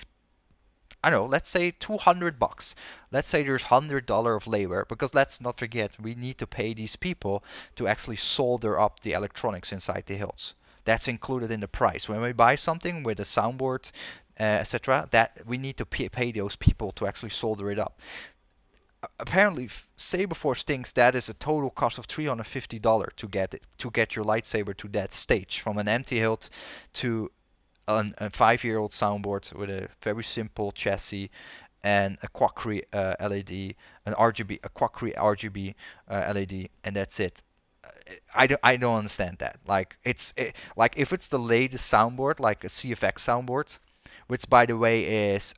I don't know, let's say $200. Let's say there's $100 of labor, because let's not forget, we need to pay these people to actually solder up the electronics inside the hilts. That's included in the price. When we buy something with a soundboard, etc., that we need to pay those people to actually solder it up. Apparently, Saberforge thinks that is a total cost of $350 to get your lightsaber to that stage, from an empty hilt to a 5-year-old soundboard with a very simple chassis and a quad-3 LED, a quad-3 RGB LED, and that's it. I don't understand that. Like, like, if it's the latest soundboard, like a CFX soundboard, which by the way is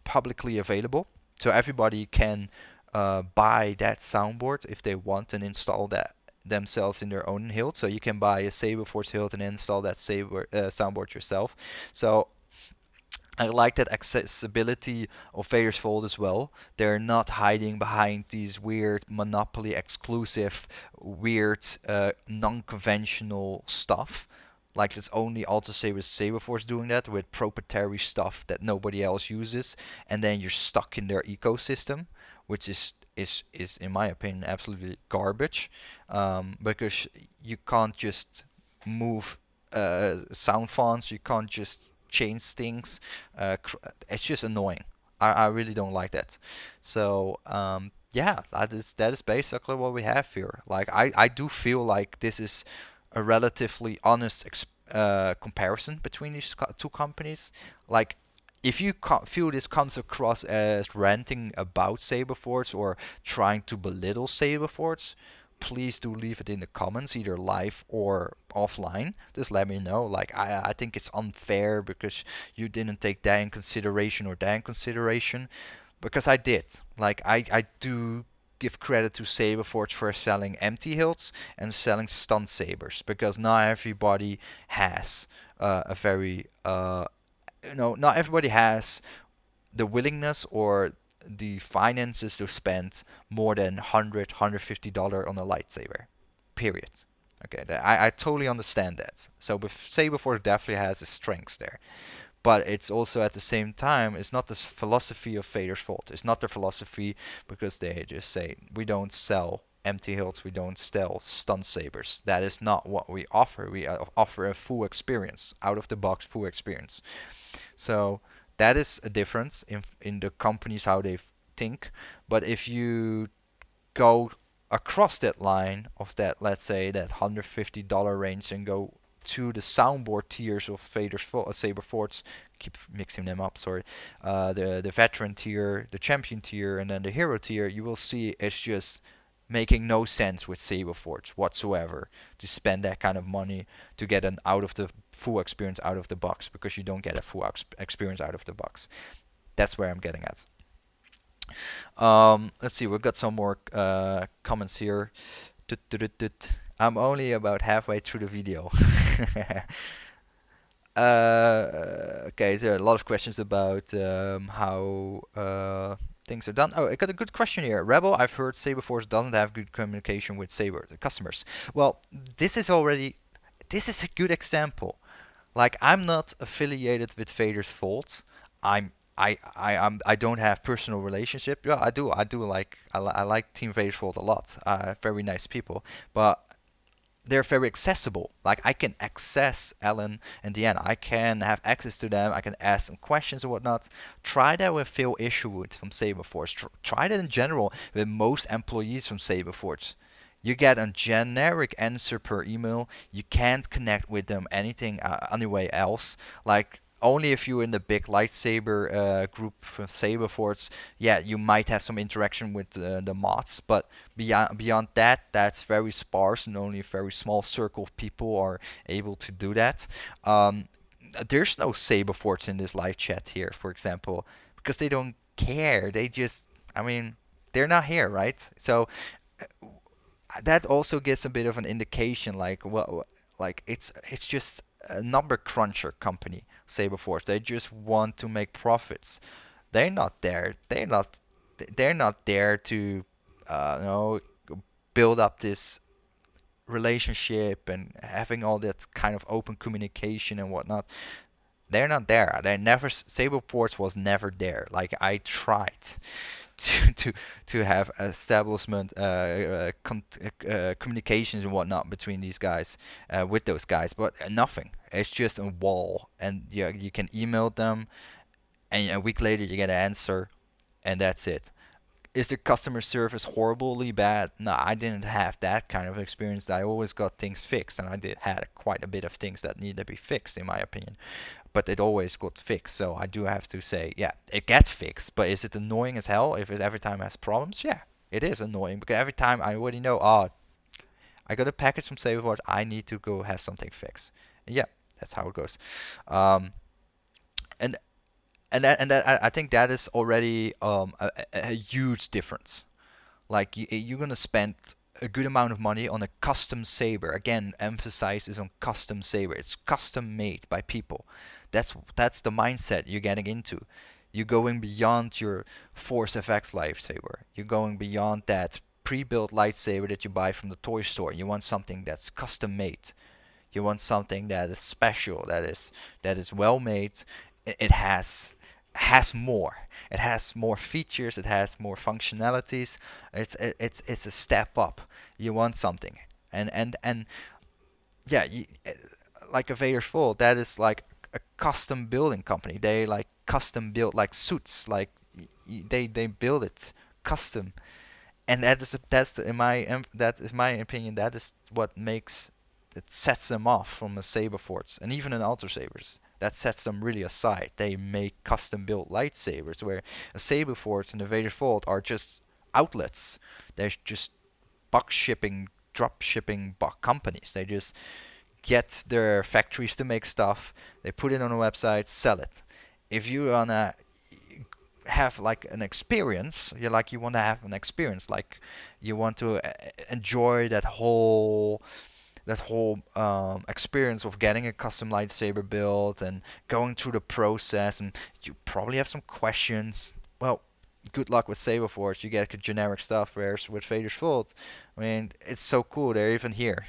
publicly available. So everybody can buy that soundboard if they want and install that themselves in their own hilt. So you can buy a Saberforge hilt and install that soundboard yourself. So I like that accessibility of Vader's Vault as well. They're not hiding behind these weird monopoly exclusive, weird, non-conventional stuff. Like it's only Alta with Saberforce doing that with proprietary stuff that nobody else uses, and then you're stuck in their ecosystem, which is in my opinion absolutely garbage, because you can't just move sound fonts, you can't just change things. It's just annoying. I really don't like that. So yeah, that is basically what we have here. Like I do feel like this is a relatively honest comparison between these two companies. Like, if you feel this comes across as ranting about Saberforge or trying to belittle Saberforge, please do leave it in the comments, either live or offline. Just let me know. Like, I think it's unfair because you didn't take that in consideration or that in consideration, because I did. Like, I do give credit to Saberforge for selling empty hilts and selling stun sabers, because not everybody has a very not everybody has the willingness or the finances to spend more than $150 on a lightsaber. Period. Okay, I totally understand that. So Saberforge definitely has its strengths there. But it's also at the same time, it's not this philosophy of Vader's Vault. It's not their philosophy, because they just say, we don't sell empty hilts, we don't sell stun sabers. That is not what we offer. We offer a full experience, out of the box full experience. So that is a difference in the companies how they think. But if you go across that line of that, let's say that $150 range, and go to the soundboard tiers of Vader's Saberforge, keep mixing them up, sorry, the veteran tier, the champion tier, and then the hero tier, you will see it's just making no sense with Saberforge whatsoever to spend that kind of money to get an out of the full experience out of the box, because you don't get a full experience out of the box. That's where I'm getting at. Let's see, we've got some more comments here. I'm only about halfway through the video. Okay, there are a lot of questions about how things are done. Oh, I got a good question here. Rebel, I've heard Saberforce doesn't have good communication with the customers. Well, this is a good example. Like, I'm not affiliated with Vader's Vault. I don't have personal relationship. Yeah, I do like Team Vader's Vault a lot. Very nice people, but they're very accessible. Like, I can access Alan and Deanna. I can have access to them. I can ask them questions and whatnot. Try that with Phil Isherwood from Saberforge. Try that in general with most employees from Saberforge. You get a generic answer per email. You can't connect with them anyway else. Like, only if you're in the big lightsaber group from Saberforge, yeah, you might have some interaction with the mods, but beyond that, that's very sparse, and only a very small circle of people are able to do that. There's no Saberforge in this live chat here, for example, because they don't care. They just, I mean, they're not here, right? So that also gives a bit of an indication, like, well, like it's just a number cruncher company, Saberforce. They just want to make profits. They're not there. They're not there to, build up this relationship and having all that kind of open communication and whatnot. They're not there. Saberforce was never there. Like, I tried to have establishment communications and whatnot between these guys, with those guys, but nothing. It's just a wall, and you can email them, and a week later you get an answer, and that's it. Is the customer service horribly bad? No, I didn't have that kind of experience. I always got things fixed, and I had quite a bit of things that need to be fixed, in my opinion. But it always got fixed, so I do have to say, yeah, it gets fixed. But is it annoying as hell if it every time has problems? Yeah, it is annoying, because every time I already know, I got a package from Saberforge, I need to go have something fixed. And yeah, that's how it goes. And I think that is already a huge difference. Like you're gonna spend a good amount of money on a custom saber. Again, emphasis is on custom saber. It's custom made by people. That's the mindset you're getting into. You're going beyond your Force FX lightsaber. You're going beyond that pre-built lightsaber that you buy from the toy store. You want something that's custom made. You want something that is special, that is well made. It has more. It has more features. It has more functionalities. It's a step up. You want something, and yeah, like a Vader's Vault, that is like a custom building company. They like custom build like suits. Like they build it custom, and that is my opinion. That is what makes it sets them off from a Saberforge and even an Ultra Sabers. That sets them really aside. They make custom built lightsabers, where a Saberforge and the Vader Vault are just outlets. They're just box shipping, drop shipping companies. They just get their factories to make stuff. They put it on a website, sell it. If you wanna have like an experience, you want to have an experience, like you want to enjoy that whole experience of getting a custom lightsaber built and going through the process, and you probably have some questions. Well, good luck with Saberforge. You get generic stuff. Whereas with Vader's Vault, I mean, it's so cool. They're even here.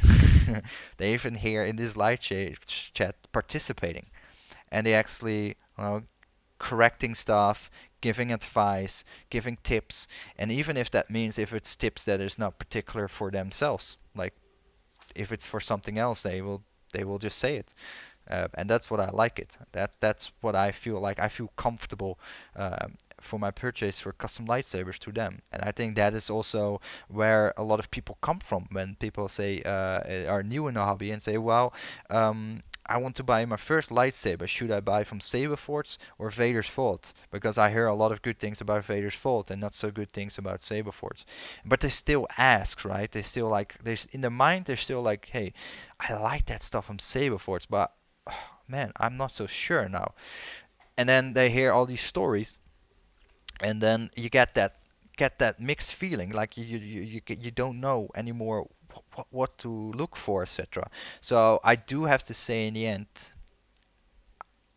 They're even here in this light chat participating, and they actually, correcting stuff, giving advice, giving tips, and even if that means if it's tips that is not particular for themselves, like if it's for something else, they will just say it, and that's what I like it. That's what I feel like. I feel comfortable for my purchase for custom lightsabers to them, and I think that is also where a lot of people come from when people say are new in the hobby and say, well. I want to buy my first lightsaber. Should I buy from Saberforge or Vader's Vault? Because I hear a lot of good things about Vader's Vault and not so good things about Saberforge. But they still ask, right? They still like, in their mind, they're still like, hey, I like that stuff from Saberforge, but man, I'm not so sure now. And then they hear all these stories, and then you get that mixed feeling, like you don't know anymore what to look for, etc. So I do have to say in the end,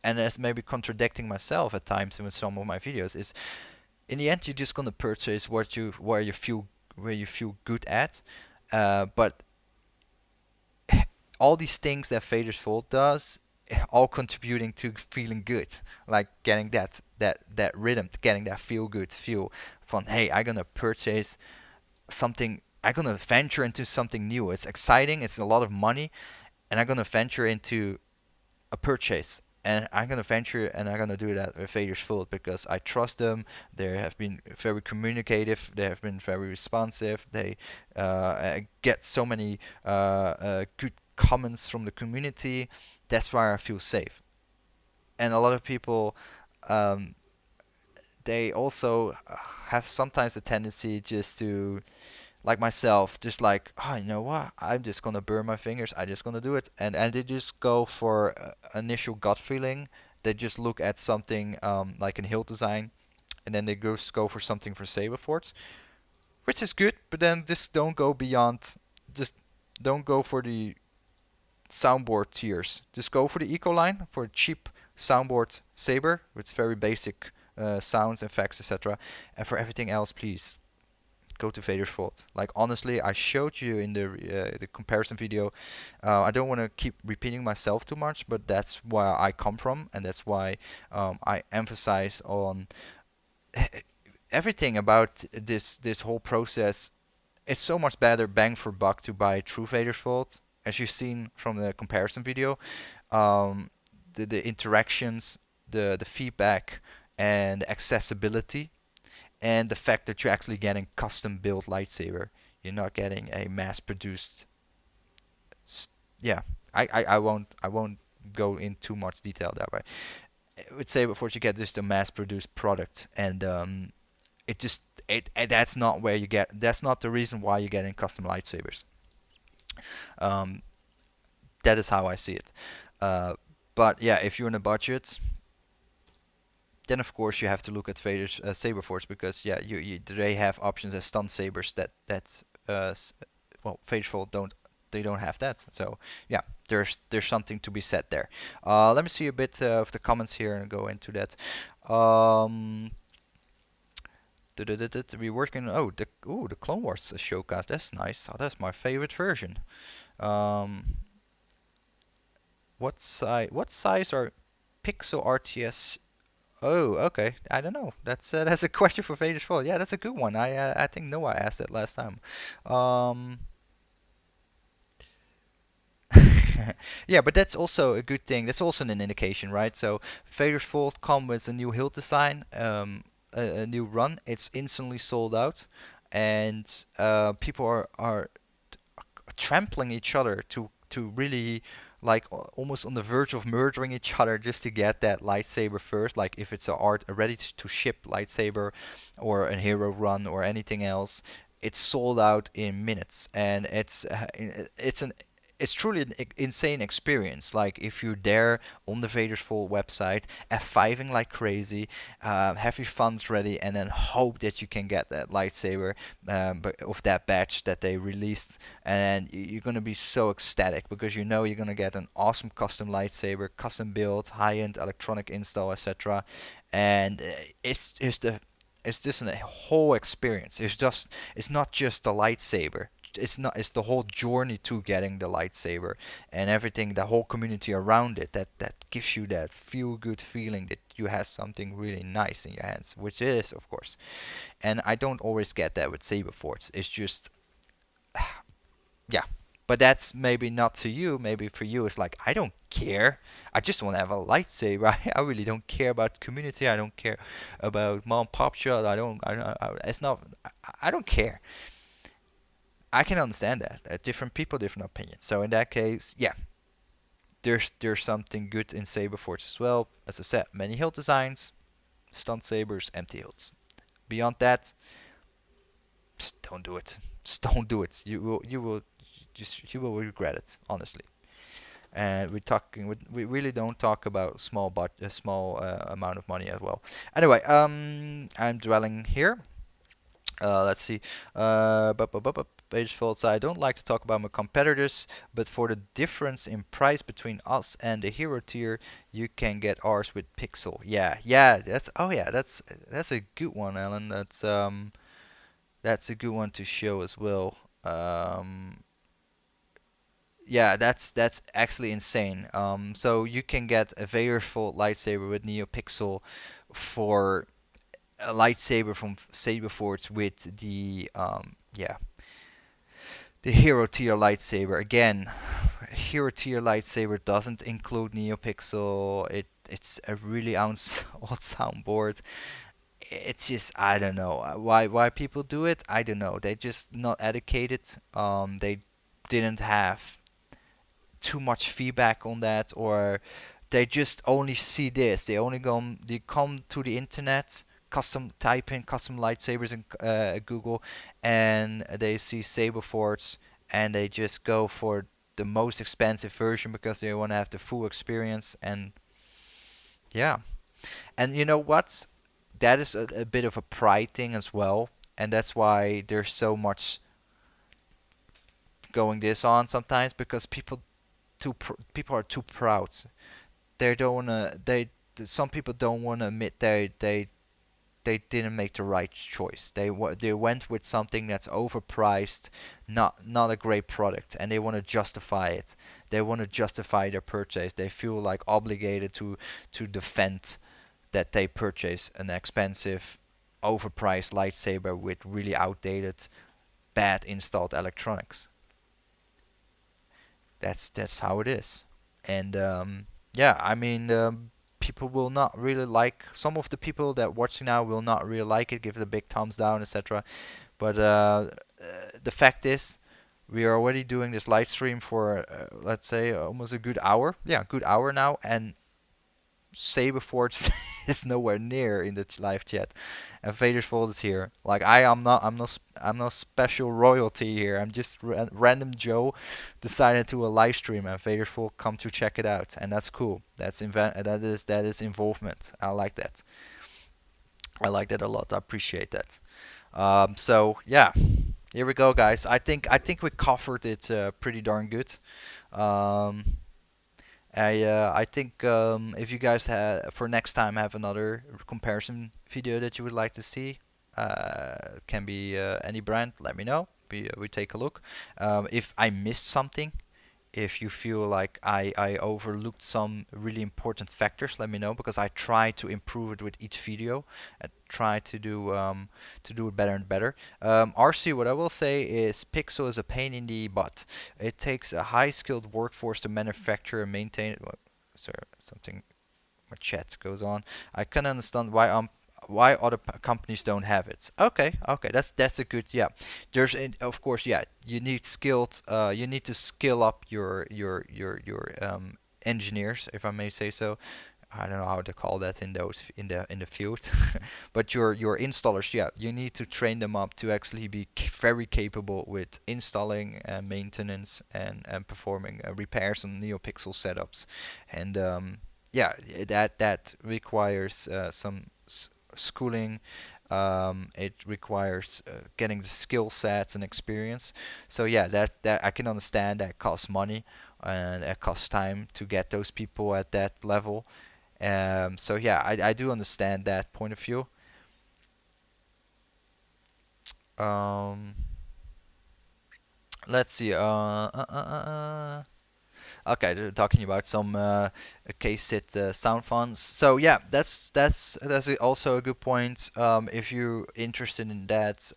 and it's maybe contradicting myself at times in some of my videos, is in the end you're just gonna purchase where you feel good at, but all these things that Vader's Vault does, all contributing to feeling good, like getting that rhythm, getting that feel good feel from, hey, I'm gonna purchase something. I'm gonna venture into something new. It's exciting. It's a lot of money, and I'm gonna venture into a purchase. And I'm gonna venture, and I'm gonna do that with Vader's Vault because I trust them. They have been very communicative. They have been very responsive. They get so many good comments from the community. That's why I feel safe. And a lot of people, um, they also have sometimes the tendency just to, like myself, just like, oh, you know what? I'm just gonna burn my fingers. I'm just gonna do it, and they just go for initial gut feeling. They just look at something like in hill design, and then they go for something for Saberforge, which is good. But then just don't go beyond. Just don't go for the soundboard tiers. Just go for the eco line for cheap soundboard saber with very basic sounds, effects, etc. And for everything else, please go to Vader's Vault. Like honestly, I showed you in the comparison video. I don't want to keep repeating myself too much, but that's where I come from, and that's why I emphasize on everything about this whole process. It's so much better bang for buck to buy through Vader's Vault, as you've seen from the comparison video. Um, the interactions, the feedback, and the accessibility, and the fact that you're actually getting custom built lightsaber. You're not getting a mass produced. Yeah, I won't go in too much detail that way. I would say before you get just a mass produced product, and it just that's not where you get. That's not the reason why you're getting custom lightsabers. Um, that is how I see it. Uh, but yeah, if you're in a budget, Then of course you have to look at Vader's Saberforge, because yeah, they have options as stun sabers that well, Vader's Vault don't have that. So yeah, there's something to be said there. Let me see a bit of the comments here and go into that. We're working. The Clone Wars showcase. That's nice. Oh, that's my favorite version. Um, what size are Pixel RTS? Oh, okay. I don't know. That's a question for Vader's Vault. Yeah, that's a good one. I think Noah asked it last time. Um, yeah, but that's also a good thing. That's also an indication, right? So Vader's Vault come with a new hilt design, a new run. It's instantly sold out, and people are trampling each other to really like almost on the verge of murdering each other just to get that lightsaber first. Like if it's a ready to ship lightsaber or a hero run or anything else, it's sold out in minutes, and it's truly an insane experience. Like if you're there on the Vader's Vault website, F5ing like crazy, have your funds ready, and then hope that you can get that lightsaber of that batch that they released, and you're gonna be so ecstatic because you know you're gonna get an awesome custom lightsaber, custom build, high-end electronic install, etc. And it's just a whole experience. It's not just the lightsaber. It's the whole journey to getting the lightsaber and everything, the whole community around it that gives you that feel good feeling that you have something really nice in your hands, which it is, of course. And I don't always get that with Saberforge. It's just yeah. But that's maybe not to you. Maybe for you, it's like, I don't care. I just want to have a lightsaber. I really don't care about community. I don't care about mom pop shot. It's not. I don't care. I can understand that. Different people, different opinions. So in that case, yeah, there's something good in Saberforge as well. As I said, many hilt designs, stunt sabers, empty hilts. Beyond that, just don't do it. Just don't do it. You will regret it, honestly. And we really don't talk about a small amount of money as well. Anyway, I'm dwelling here. Let's see. Page faults. I don't like to talk about my competitors, but for the difference in price between us and the hero tier, you can get ours with Pixel. Yeah. That's a good one, Alan. That's a good one to show as well. Yeah, that's actually insane. So you can get a Vader's Vault lightsaber with NeoPixel for a lightsaber from Saberforge with the hero tier lightsaber. Again, hero tier lightsaber doesn't include NeoPixel. It's a really old soundboard. It's just, I don't know why people do it. I don't know. They just not educated. They didn't have too much feedback on that, or they just only see this. They come to the internet, type in custom lightsabers in Google, and they see Saberforge, and they just go for the most expensive version because they want to have the full experience. And yeah, and you know what? That is a bit of a pride thing as well, and that's why there's so much going this on sometimes, because people are too proud. They don't wanna. Some people don't wanna admit they didn't make the right choice. They went with something that's overpriced, not a great product, and they want to justify it. They want to justify their purchase. They feel like obligated to defend that they purchase an expensive, overpriced lightsaber with really outdated, bad installed electronics. That's how it is. And yeah, I mean, people will not really like, some of the people that watching now will not really like it, give it a big thumbs down, etc. But the fact is, we are already doing this live stream for let's say almost a good hour. Yeah, good hour now, and Saberforge is nowhere near in the live chat, and Vader's Vault is here. Like I'm not special royalty here. I'm just random Joe decided to a live stream, and Vader's Vault come to check it out, and that's cool. That is involvement. I like that. I like that a lot. I appreciate that. So yeah, here we go, guys. I think we covered it pretty darn good. Um, I think if you guys for next time have another comparison video that you would like to see, can be any brand. Let me know. We take a look. If I missed something, if you feel like I overlooked some really important factors, let me know, because I try to improve it with each video and try to do it better and better. RC, what I will say is Pixel is a pain in the butt. It takes a high skilled workforce to manufacture and maintain it. Sorry, something my chat goes on. I can understand why other companies don't have it. Okay, okay, that's a good, yeah. Of course, yeah. You need to skill up your engineers, if I may say so. I don't know how to call that in the field, but your installers, yeah, you need to train them up to actually be very capable with installing and maintenance and performing repairs on NeoPixel setups, and yeah, that requires some schooling. It requires getting the skill sets and experience. So yeah, that I can understand that costs money and it costs time to get those people at that level. So yeah, I do understand that point of view. Um, let's see. Okay, they're talking about some case-sit sound fonts. So yeah, that's also a good point. If you're interested in that,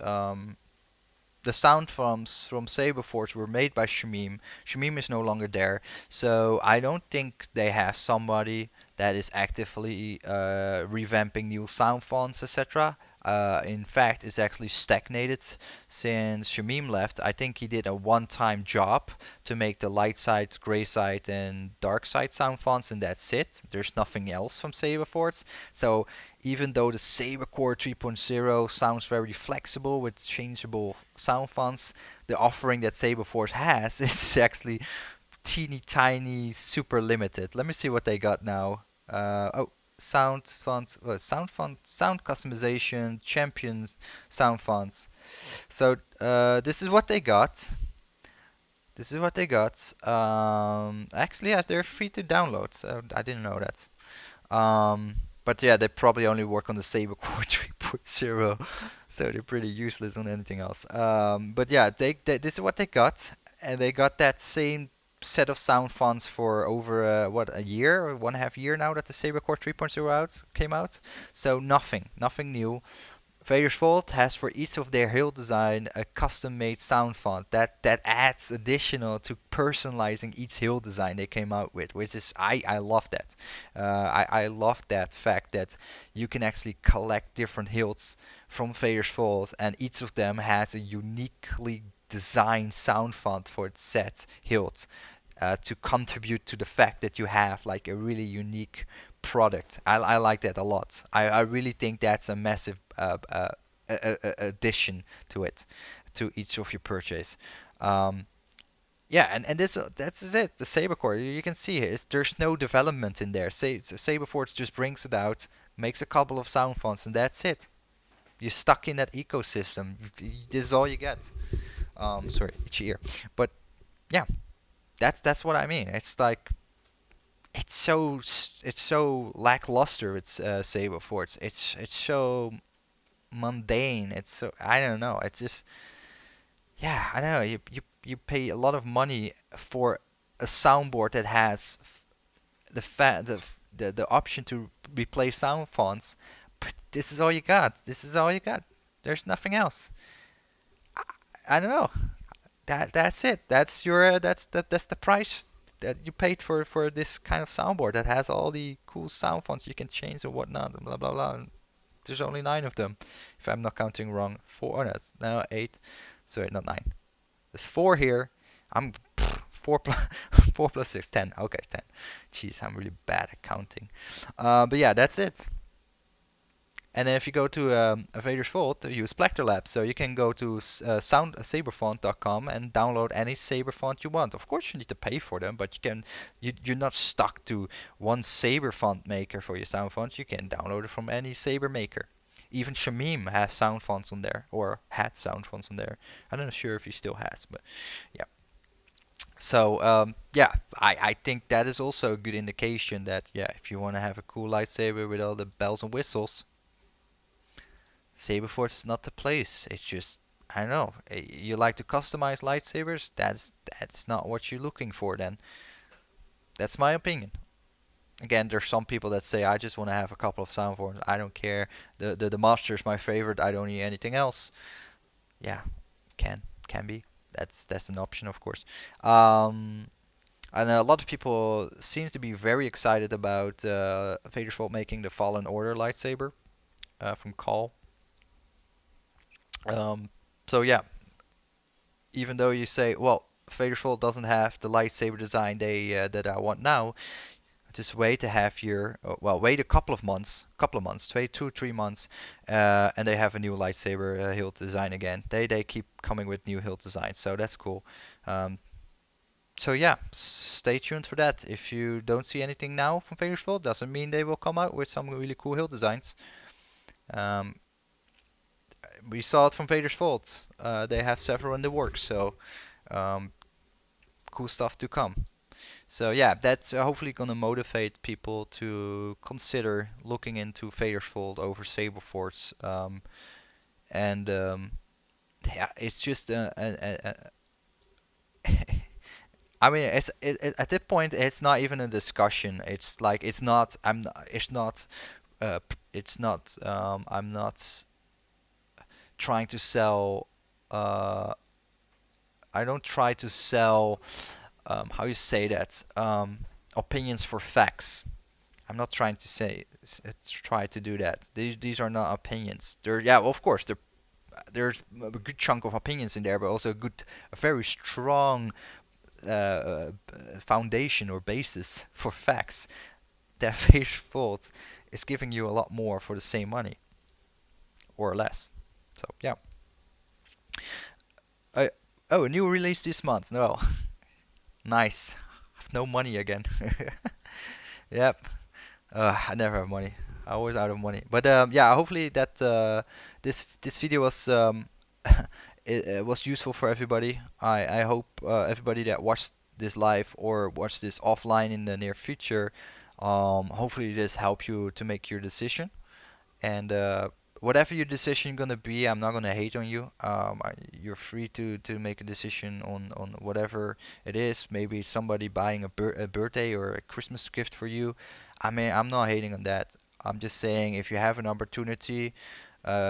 the sound from Saberforge were made by Shamim. Shamim is no longer there, so I don't think they have somebody that is actively revamping new sound fonts, etc. In fact, it's actually stagnated since Shamim left. I think he did a one-time job to make the light side, gray side, and dark side sound fonts, and that's it. There's nothing else from Saberforge. So even though the Sabercore 3.0 sounds very flexible with changeable sound fonts, the offering that Saberforge has is actually teeny tiny, super limited. Let me see what they got now. Oh, sound fonts, sound font, sound customization, champions, sound fonts. So this is what they got. This is what they got. Actually, yeah, they're free to download. So I didn't know that. But yeah, they probably only work on the Sabercore 3.0, so they're pretty useless on anything else. But yeah, this is what they got, and they got that same set of sound fonts for over what, a year or 1.5 year now that the Sabercore 3.0 came out. So nothing new. Vaders Vault has for each of their hill design a custom-made sound font that adds additional to personalizing each hill design they came out with, which is I love that. I love that fact that you can actually collect different hills from Vaders Vault, and each of them has a uniquely designed sound font for its set hilt to contribute to the fact that you have like a really unique product. I like that a lot. I really think that's a massive addition to it, to each of your purchase. Yeah, and that's it. The Sabercore, you can see it. There's no development in there. Saberforge just brings it out, makes a couple of sound fonts, and that's it. You're stuck in that ecosystem. This is all you get. Sorry, itchy ear. But yeah, that's what I mean. It's like it's so lackluster. It's Saberforge. It's so mundane. It's so, I don't know. It's just, yeah, I don't know. You pay a lot of money for a soundboard that has the option to replace sound fonts, but this is all you got. This is all you got. There's nothing else. I don't know. That's it. That's your that's the price that you paid for this kind of soundboard that has all the cool sound fonts you can change and whatnot and blah blah blah. And there's only 9 of them, if I'm not counting wrong. 4, no 8. Sorry, not 9. There's 4 here. I'm 4 plus 4 plus 6, 10. Okay, 10. Jeez, I'm really bad at counting. But yeah, that's it. And then if you go to Vaders Vault, use Spectre Lab. So you can go to saberfont.com and download any Saber font you want. Of course, you need to pay for them, but you're not stuck to one Saber font maker for your sound font. You can download it from any Saber maker. Even Shamim has sound fonts on there, or had sound fonts on there. I'm not sure if he still has, but yeah. So yeah, I think that is also a good indication that, yeah, if you want to have a cool lightsaber with all the bells and whistles, Saberforge is not the place. It's just, I don't know. You like to customize lightsabers? That's not what you're looking for then. That's my opinion. Again, there's some people that say I just want to have a couple of sound forms. I don't care. The master is my favorite. I don't need anything else. Yeah, can be. That's an option, of course. And a lot of people seems to be very excited about Vaders Vault making the Fallen Order lightsaber from Call. So yeah, even though you say, well, Vaders Vault doesn't have the lightsaber design that I want now, just wait a half year, well, wait a couple of months, wait 2-3 months, and they have a new lightsaber hilt design again. They keep coming with new hilt designs, so that's cool. So yeah, stay tuned for that. If you don't see anything now from Vaders Vault, doesn't mean they will come out with some really cool hilt designs. We saw it from Vaders Vault. They have several in the works, so cool stuff to come. So yeah, that's hopefully gonna motivate people to consider looking into Vaders Vault over Saberforge. And yeah, it's just I mean, at that point, it's not even a discussion. It's like it's not. I'm. It's not. It's not. I'm not trying to sell. I don't try to sell. How you say that? Opinions for facts. I'm not trying to say try to do that. These are not opinions. They're, yeah, of course, there's a good chunk of opinions in there, but also a very strong foundation or basis for facts. That Vaders Vault is giving you a lot more for the same money, or less. So yeah. Oh, a new release this month. No, nice. I have no money again. Yep. I never have money. I always out of money. But yeah, hopefully that this video was it was useful for everybody. I hope everybody that watched this live or watched this offline in the near future, hopefully this helped you to make your decision. And whatever your decision gonna be, I'm not gonna hate on you. You're free to make a decision on whatever it is. Maybe it's somebody buying a birthday or a Christmas gift for you. I mean, I'm not hating on that. I'm just saying if you have an opportunity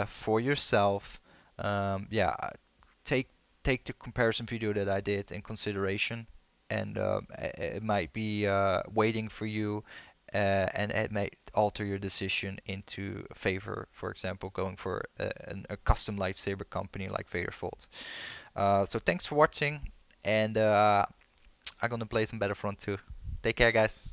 for yourself, yeah, take the comparison video that I did in consideration, and it might be waiting for you, and it may alter your decision into favor, for example, going for a custom lightsaber company like Vaders Vault. So thanks for watching, and I'm gonna play some Battlefront 2. Take care, guys.